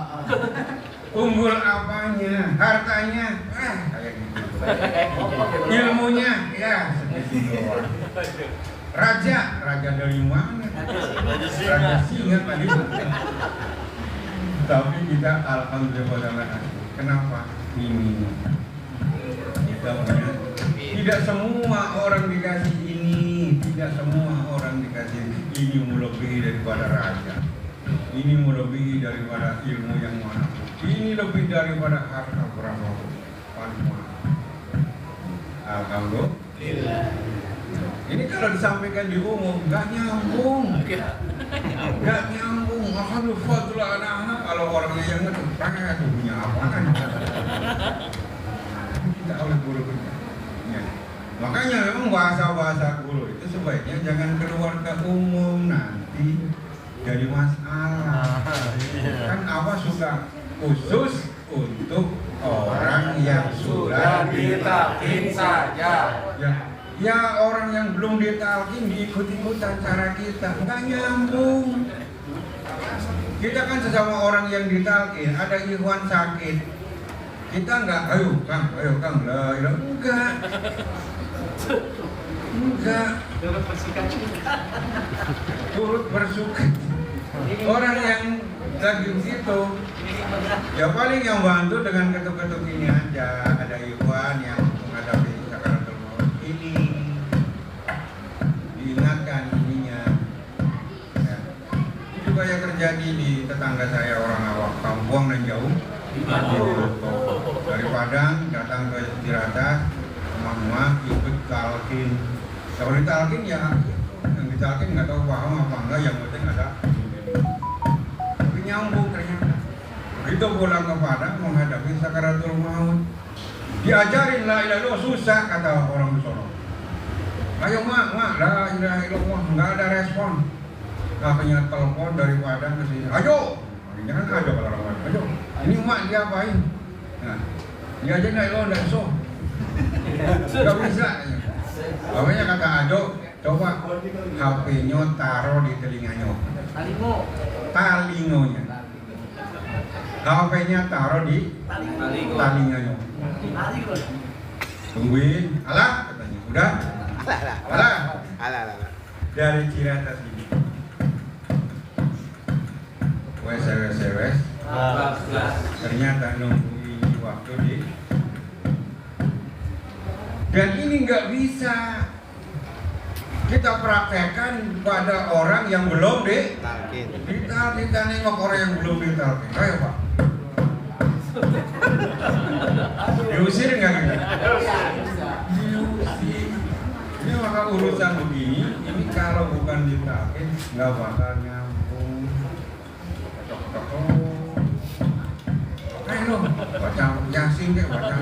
unggul apanya, hartanya, kayak gitu. Ilmunya, ya seperti doang. Raja dari mana? Raja singa tadi. Tapi kita alhamdulillah. Kenapa? Ini kita punya. Tidak semua orang dikasih ini, tidak semua orang dikasih ini melebihi daripada raja. Ini melebihi daripada ilmu yang mana. Ini lebih daripada harta berapa banyak. Alhamdulillah. Ini kalau disampaikan di umum nggak nyambung. Alhamdulillah anak-anak kalau orangnya yang ngerti, itu punya apa kan? Kita oleh guru kita. Ya. Makanya memang bahasa guru itu sebaiknya jangan keluar ke umum, nanti jadi masalah. Kan apa suka khusus untuk orang yang sudah ditalkin saja. Ya orang yang belum ditalkin diikut-ikutan cara kita, nggak nyambung. Kita kan sesama orang yang ditalkin, ada ikhwan sakit, Kita enggak, ayo Kang, la ilah, enggak. Turut bersuka. Orang yang lagi begitu, ya paling yang bantu dengan ketuk-ketuk ini aja. Ada Iwan yang menghadapi sakaratul maut ini, diingatkan ininya. Ya. Ini juga yang terjadi di tetangga saya, orang awak kampung dan jauh. Dari Padang datang ke Ciracas, rumah ikut talkin. Kalau ditalkin ya, yang ditalkin nggak tahu paham apa enggak, yang penting ada. Tapi nyambung ternyata. Begitu pulang ke Padang menghadapi sakaratul maut, diajarin la ilaha illallah, susah kata orang di sono. Ayo mak, la ilaha illallah, nggak ada respon. Akhirnya telepon dari Padang ke sini, ayo. Jangan ada kalau orang ayo. Ini mak diapain? Nah, dia aja nggak lo nggak so, nggak bisa. Makanya kata Ado, coba HP-nya taruh di telinganya. Talingonya. HP-nya taruh di talinganya. Tungguin, alah katanya. Udah? Alah. Dari Ciracas ini. Wes. Ternyata nunggu ini waktu di. Dan ini nggak bisa kita praktekkan pada orang yang belum Talkin. kita nengok orang yang belum ditalkin. Ayo Pak. Diusir nggak kita? Diusir. Ini maka urusan begini, ini kalau bukan ditalkin nggak bakal nyambung. Ayo baca Yasin kayak baca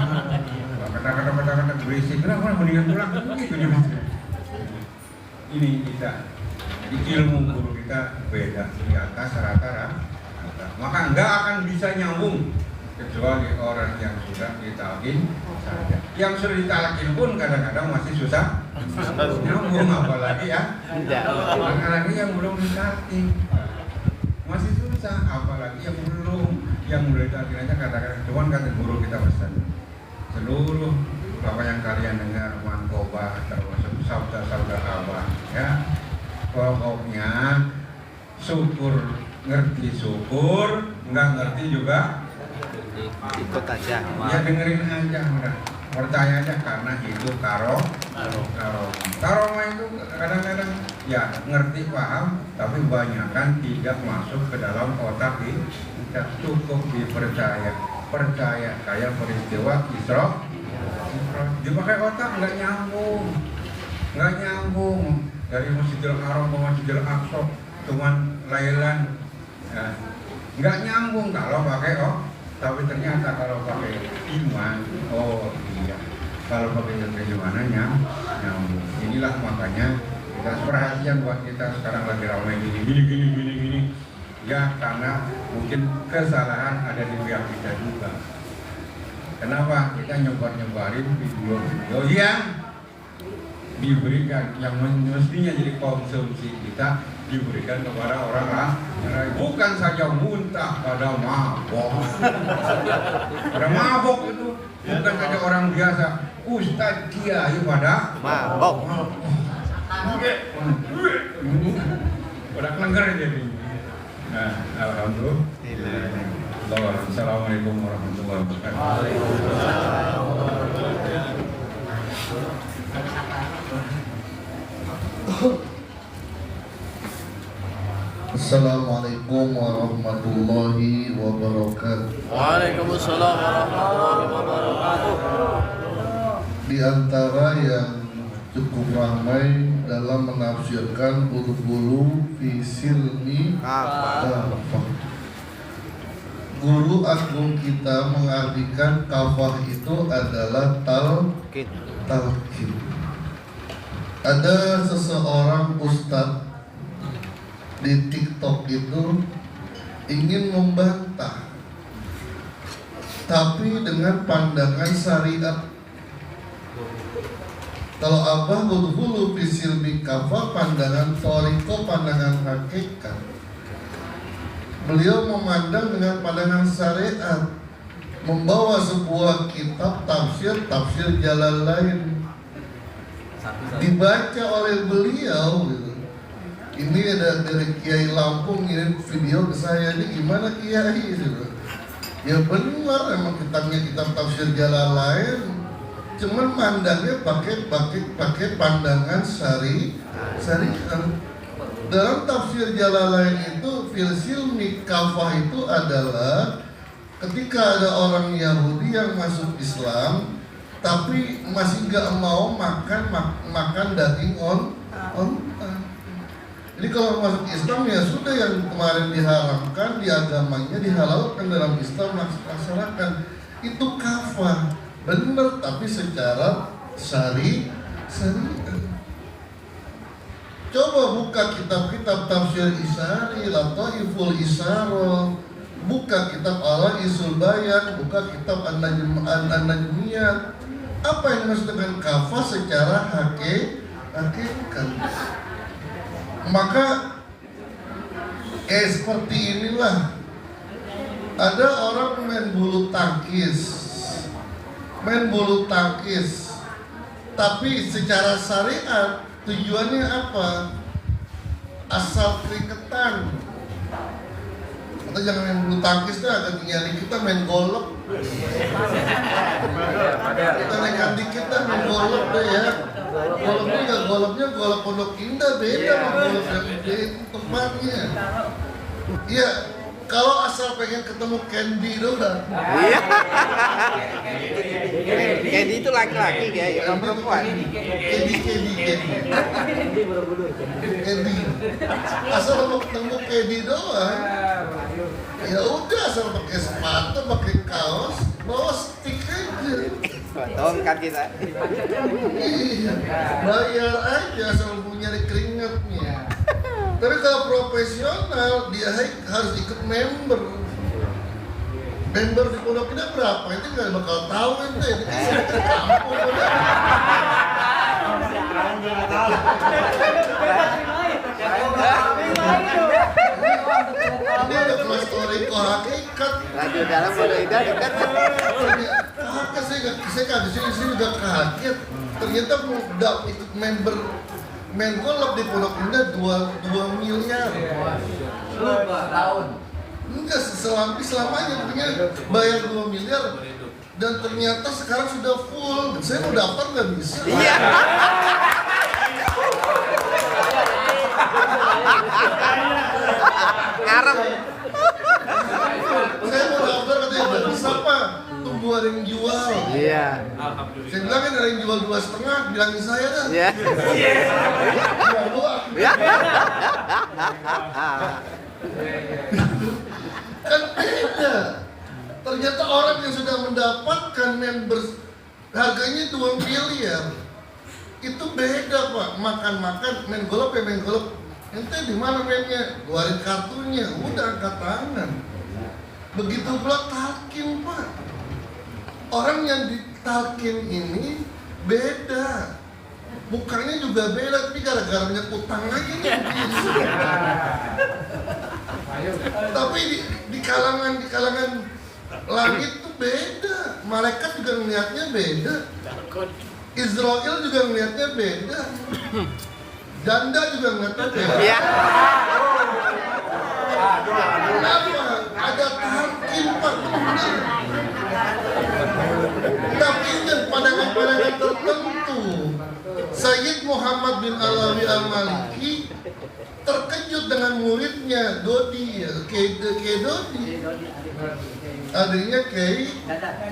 kata-kata berisik. Kenapa mendingan pulang gitu dia. Ini kita, jadi ilmu guru kita beda di atas rata-rata, maka nggak akan bisa nyambung kecuali orang yang sudah ditalkin saja. Yang sudah ditalkin pun kadang-kadang masih susah nyambung, apalagi ya, apalagi yang belum ditalkin masih susah, apalagi yang belum, yang mulai ditalkin aja kadang-kadang. Cuman kata guru kita pesan, seluruh apa yang kalian dengar mankoba termasuk sabda-sabda abah ya, pokoknya syukur, ngerti syukur, nggak ngerti juga Ikut aja. ya dengerin aja, udah percaya aja, karena itu karomah itu kadang-kadang ya ngerti paham tapi kebanyakan tidak masuk ke dalam otak kita, cukup dipercaya kayak peristiwa Isra dipakai otak nggak nyambung dari Masjidil Haram ke Masjidil Aqsa cuman lailan ya, nggak nyambung kalau pakai tapi ternyata kalau pakai iman iya, kalau pakai gimana nyambung. Inilah makanya kita perhatian buat kita sekarang lagi ramai gini ya, karena mungkin kesalahan ada di pihak kita juga. Kenapa kita nyebarin video yang diberikan, yang mestinya jadi konsumsi kita, diberikan kepada orang lain, bukan saja muntah pada mabok. Pada mabok itu bukan saja orang biasa, ustadz kiai pada Mabok. pada kelengger jadi. Nah, alhamdulillah. Assalamualaikum warahmatullahi wabarakatuh. Assalamualaikum warahmatullahi wabarakatuh. Waalaikumsalam warahmatullahi wabarakatuh. Di antara yang cukup ramai dalam menafsirkan ulu-ulu fi silmi kafah. Guru agung kita mengartikan kafah itu adalah talqin. Ada seseorang ustadz di TikTok itu ingin membantah, tapi dengan pandangan syariat. Kalau Abah Budhulu fisil bikafa pandangan toriko, pandangan hakikat. Beliau memandang dengan pandangan syariat. membawa sebuah kitab tafsir Jalalain, dibaca oleh beliau gitu. Ini ada dari Kiai Lampung ngirim video ke saya, ini gimana Kiai gitu. Ya benar, emang kitabnya kitab tafsir Jalalain, cuman mandangnya pakai pandangan syariah. Dalam tafsir Jalalain itu fil silmi kafah itu adalah ketika ada orang Yahudi yang masuk Islam tapi masih nggak mau makan daging jadi kalau masuk Islam ya sudah, yang kemarin diharamkan di agamanya dihalalkan dalam Islam, laksanakan. Itu kafah, benar, tapi secara syariah. Coba buka kitab-kitab tafsir Isari, Lataiful Isaro, buka kitab Al-Isul Bayan, buka kitab An-Najmiyat. Apa yang dimaksud dengan kafah secara hakikat? Maka seperti inilah, ada orang main bulu tangkis, tapi secara syariat tujuannya apa? Asal kriketan. Atau jangan main bulu tangkis dah, agak nyari kita main golf. Kita naikkan dikit dah main golf deh ya. Golfnya golf Pondok Indah beda sama golf yang di tempatnya. Iya, kalau asal pengen ketemu Candy doang. Iya. Candy itu laki-laki kayak orang perempuan. Candy. Asal mau ketemu Candy doang. Ya udah, asal pakai sepatu, pakai kaos, bawa stick aja. Tongkat kita. Iya, bayar aja asal punya keringatnya. Tapi kalau profesional dia harus ikut member di Pondok Indah berapa? Itu nggak bakal tahu itu ya. Itu kampung udah. Ini udah kelas toriko hakikat. Radio dalam Pondok Indah dekat. Saya kaget sini juga kaget. Ternyata udah ikut member main golf di Pondok Indah 2 miliar. Tahun. Enggak, selamanya punya bayar 2 miliar. Dan ternyata sekarang sudah full. Saya mau daftar nggak bisa. Iya. Ngarep. Saya mau daftar katanya nggak bisa Pak. Tunggu ada yang jual. Iya. Saya bilang kan ada yang jual 2,5, bilangin saya dah. Iya. Jual doang. Iya. Kan beda. Ternyata orang yang sudah mendapatkan members harganya 2 miliar itu beda Pak. Makan main golf ya main golf. Ente di mana mainnya? Keluarin kartunya, udah angkat tangan. Begitu pula talkin Pak. Orang yang ditalkin ini beda. Mukanya juga beda, tapi gara-gara punya utang aja nih. Tapi di kalangan langit tuh beda. Malaikat juga ngelihatnya beda. Israel juga ngelihatnya beda. Janda juga ngelihatnya beda. Iya. Kenapa? Ada talkin Pak. Tapi dengan pandangan-pandangan tertentu. Sayyid Muhammad bin Alawi Al-Maliki terkejut dengan muridnya Dodi, Kiai Dodi. Adanya Kiai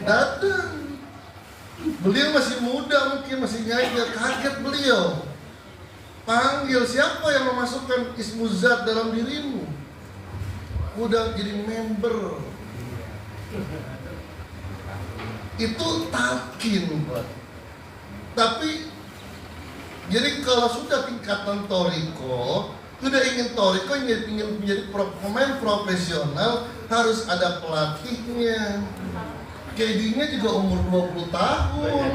Dadang. Beliau masih muda, mungkin masih ngajar, kaget beliau. Panggil, siapa yang memasukkan ismu zat dalam dirimu? Udah jadi member. Itu talqin, Pak. Tapi jadi kalau sudah tingkatan toriko, sudah ingin toriko, ingin menjadi pemain profesional, harus ada pelatihnya. KD-nya juga umur 20 tahun.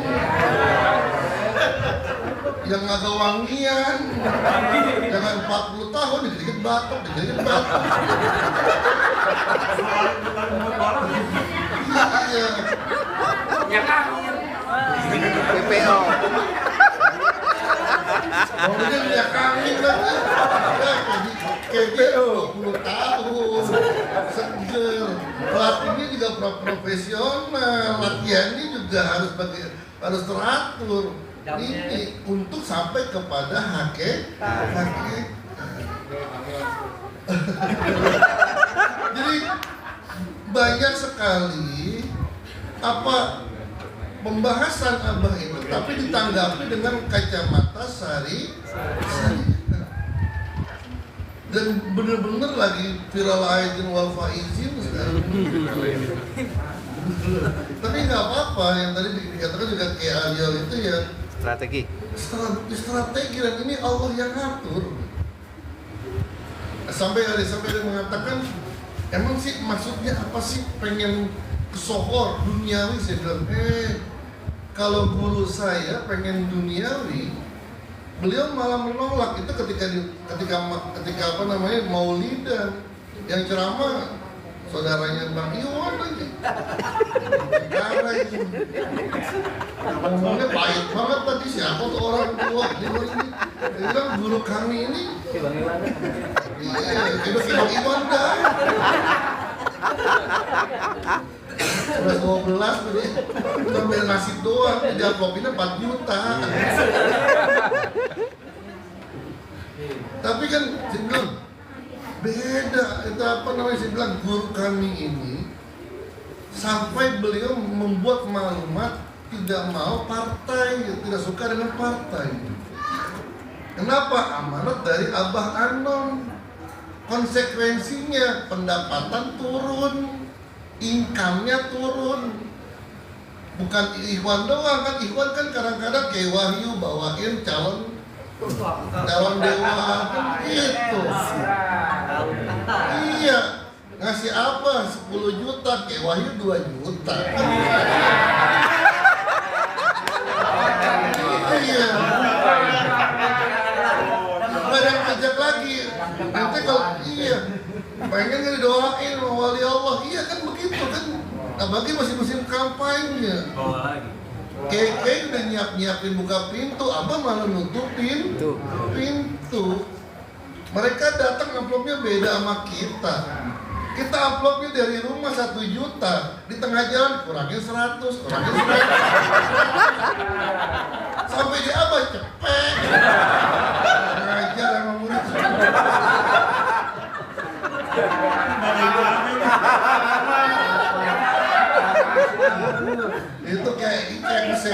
Yang agak wangian. Jangan 40 tahun, dikit-dikit batuk, dikit-dikit batuk. PPO. Maunya minyak angin lagi. Kayak gitu 20 tahun. Seger. Pelatihnya juga profesional. Latihannya juga harus teratur. Ini untuk sampai kepada hakikat. Jadi banyak sekali pembahasan Abah itu, tapi ditanggapi dengan kacamata syariat. Dan benar-benar lagi viral ayatin wal faizin sekarang. Tapi nggak apa-apa, yang tadi dikatakan juga kayak Ariel itu ya strategi, dan ini Allah yang ngatur. Sampai ada yang mengatakan, emang sih maksudnya apa sih pengen kesohor duniawi? Saya bilang, kalau guru saya pengen duniawi, beliau malah menolak itu ketika maulidan yang ceramah saudaranya Bang Iwan lagi. Cara itu ngomongnya baik banget tadi, siapa tuh orang tua ini? Dia bilang guru kami ini iya, itu Bang Iwan dah. Udah 12 tadi, ngambil nasib doang, di amplopnya 4 juta. Tapi kan saya bilang beda, itu saya bilang guru kami ini sampai beliau membuat maklumat tidak mau partai, tidak suka dengan partai. Kenapa? Amanat dari Abah Anom. Konsekuensinya pendapatan turun, income-nya turun. Bukan Ikhwan doang kan, Ikhwan kan kadang-kadang kayak Wahyu bawain calon dewa kan gitu. Iya, ngasih apa? 10 juta, kayak Wahyu 2 juta. Iya. Nggak ada yang ajak lagi. Nanti kalau pengen nggak didoain sama wali Allah, iya kan begitu kan. Apalagi masih musim kampanye. Kayak udah nyiapin buka pintu, Abah malah nutupin pintu. Mereka datang amplopnya beda sama kita. Kita amplopnya dari rumah 1 juta, di tengah jalan kurangin 100, kurangin 100. Sampai di Abah cepet. Ngajar sama murid. Itu kayak bisa.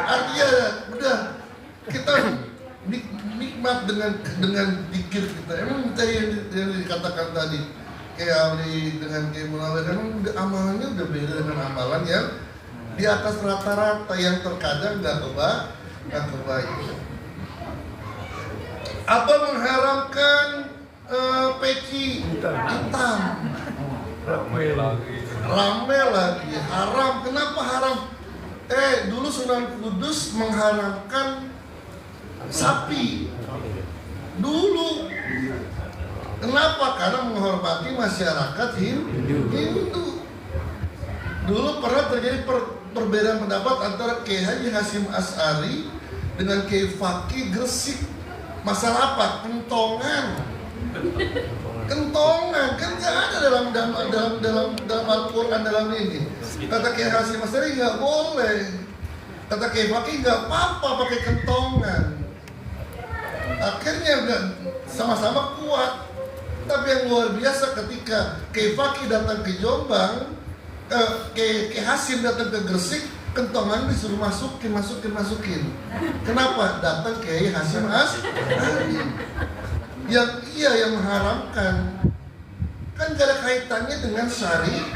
Artinya udah kita nikmat dengan pikir kita. Emang yang dikatakan tadi kayak Ali dengan kayak Munawir, emang amalannya udah beda dengan amalan yang di atas rata-rata, yang terkadang nggak kebaik. Apa mengharamkan peci hitam? Rame lagi, haram. Kenapa haram? Dulu Sunan Kudus mengharamkan sapi. Dulu. Kenapa? Karena menghormati masyarakat Hindu. Dulu pernah terjadi perbedaan pendapat antara Kiai Haji Hasyim Asy'ari dengan Kiai Fakih Gresik. Masalah apa? Kentongan kan nggak ada dalam Al-Quran dalam ini. Kata Kiai Hasyim Asy'ari nggak boleh. Kata Kiai Fakih nggak apa-apa pakai kentongan. Akhirnya nggak sama-sama kuat. Tapi yang luar biasa ketika Kiai Fakih datang ke Jombang, Kiai Hasyim datang ke Gresik, kentongan disuruh masukin. Kenapa? Datang Kiai Hasyim Asy'ari yang mengharamkan. Kan gak ada kaitannya dengan syariat,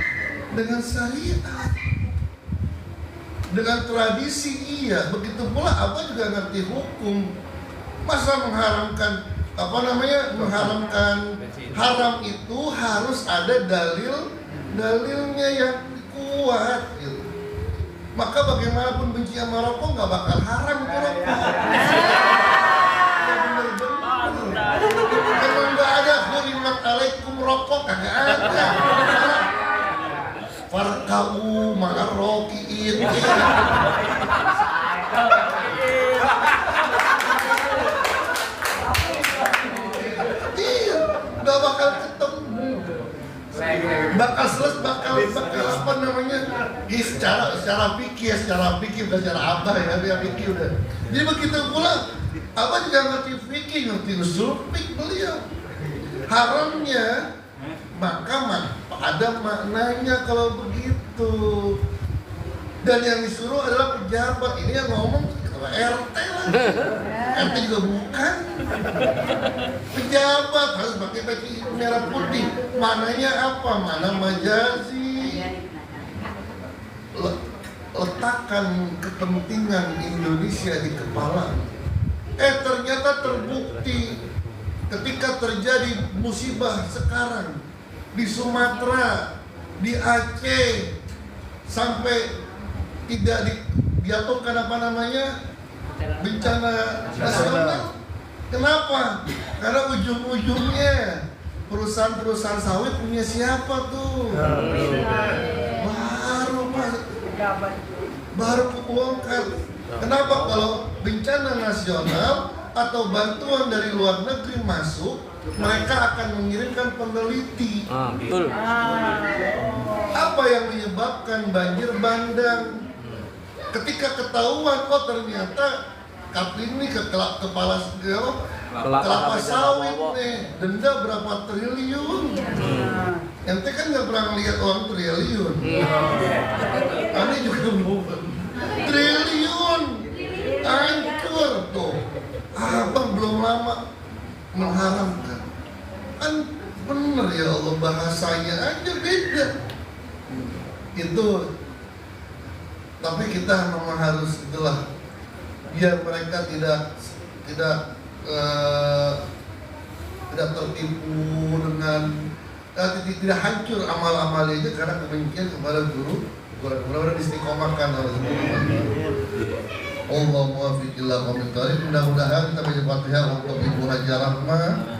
dengan tradisi. Iya, begitu pula Abah juga ngerti hukum. Masa mengharamkan mengharamkan haram itu harus ada dalilnya yang kuat gitu. Maka bagaimanapun benci sama rokok nggak bakal haram itu rokok. Bener-bener. Emang nggak ada hurimat alaikum rokok kagak ada. Farkau ma'arrokiin. Iya, nggak bakal ketemu. Bakal apa namanya? Secara fikih bukan secara abah ya, dia fikih udah. Jadi begitu pula, abah juga ngerti fikih, ngerti usul fikih beliau. Haramnya maka ada maknanya kalau begitu. Dan yang disuruh adalah pejabat. Ini yang ngomong ketua RT lagi. RT juga bukan. Pejabat harus pakai peci merah putih. Mananya apa? Mana majazi? Letakkan kepentingan Indonesia di kepala. Ternyata terbukti ketika terjadi musibah sekarang di Sumatera, di Aceh, sampai tidak dijatuhkan bencana nasional. Kenapa? Karena ujung-ujungnya perusahaan sawit punya siapa tuh? Baru kebongkar. Kenapa kalau bencana nasional atau bantuan dari luar negeri masuk, mereka akan mengirimkan peneliti. Betul. Apa yang menyebabkan banjir bandang? Ketika ketahuan, ternyata ini kepala kelapa sawit nih, denda berapa triliun? Ente kan nggak pernah lihat uang triliun. Kami juga belum. Triliun, hancur tuh. Abang belum lama mengharamkan. Kan bener ya Allah, bahasanya aja beda. Itu. Tapi kita memang harus itulah, biar mereka tidak tertipu dengan tidak hancur amal-amalnya karena kebencian kepada guru. Mudah-mudahan istiqomahkan oleh semua. Allah muwaffiqillah komentari. Mudah-mudahan kita baca Fatihah untuk Ibu Haji Rahma,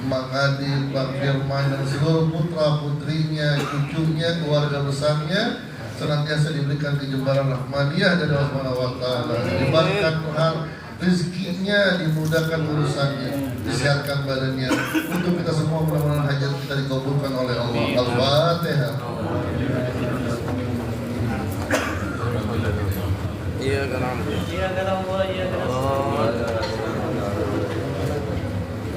Mak Adi, Pak Firman dan seluruh putra putrinya, cucunya, keluarga besarnya senantiasa diberikan kejebaran rahmaniyah dari Allah Subhanahu wa taala. Dibarkan Tuhan rezekinya, dimudahkan urusannya, disehatkan badannya. Untuk kita semua mudah-mudahan hajat kita dikabulkan oleh Allah. Al-Fatihah. Iya kan.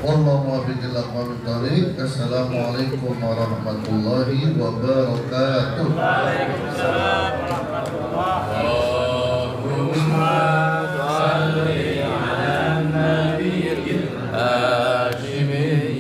Wallahu muwaffiq ila aqwamit thoriq. Assalamualaikum warahmatullahi wabarakatuh.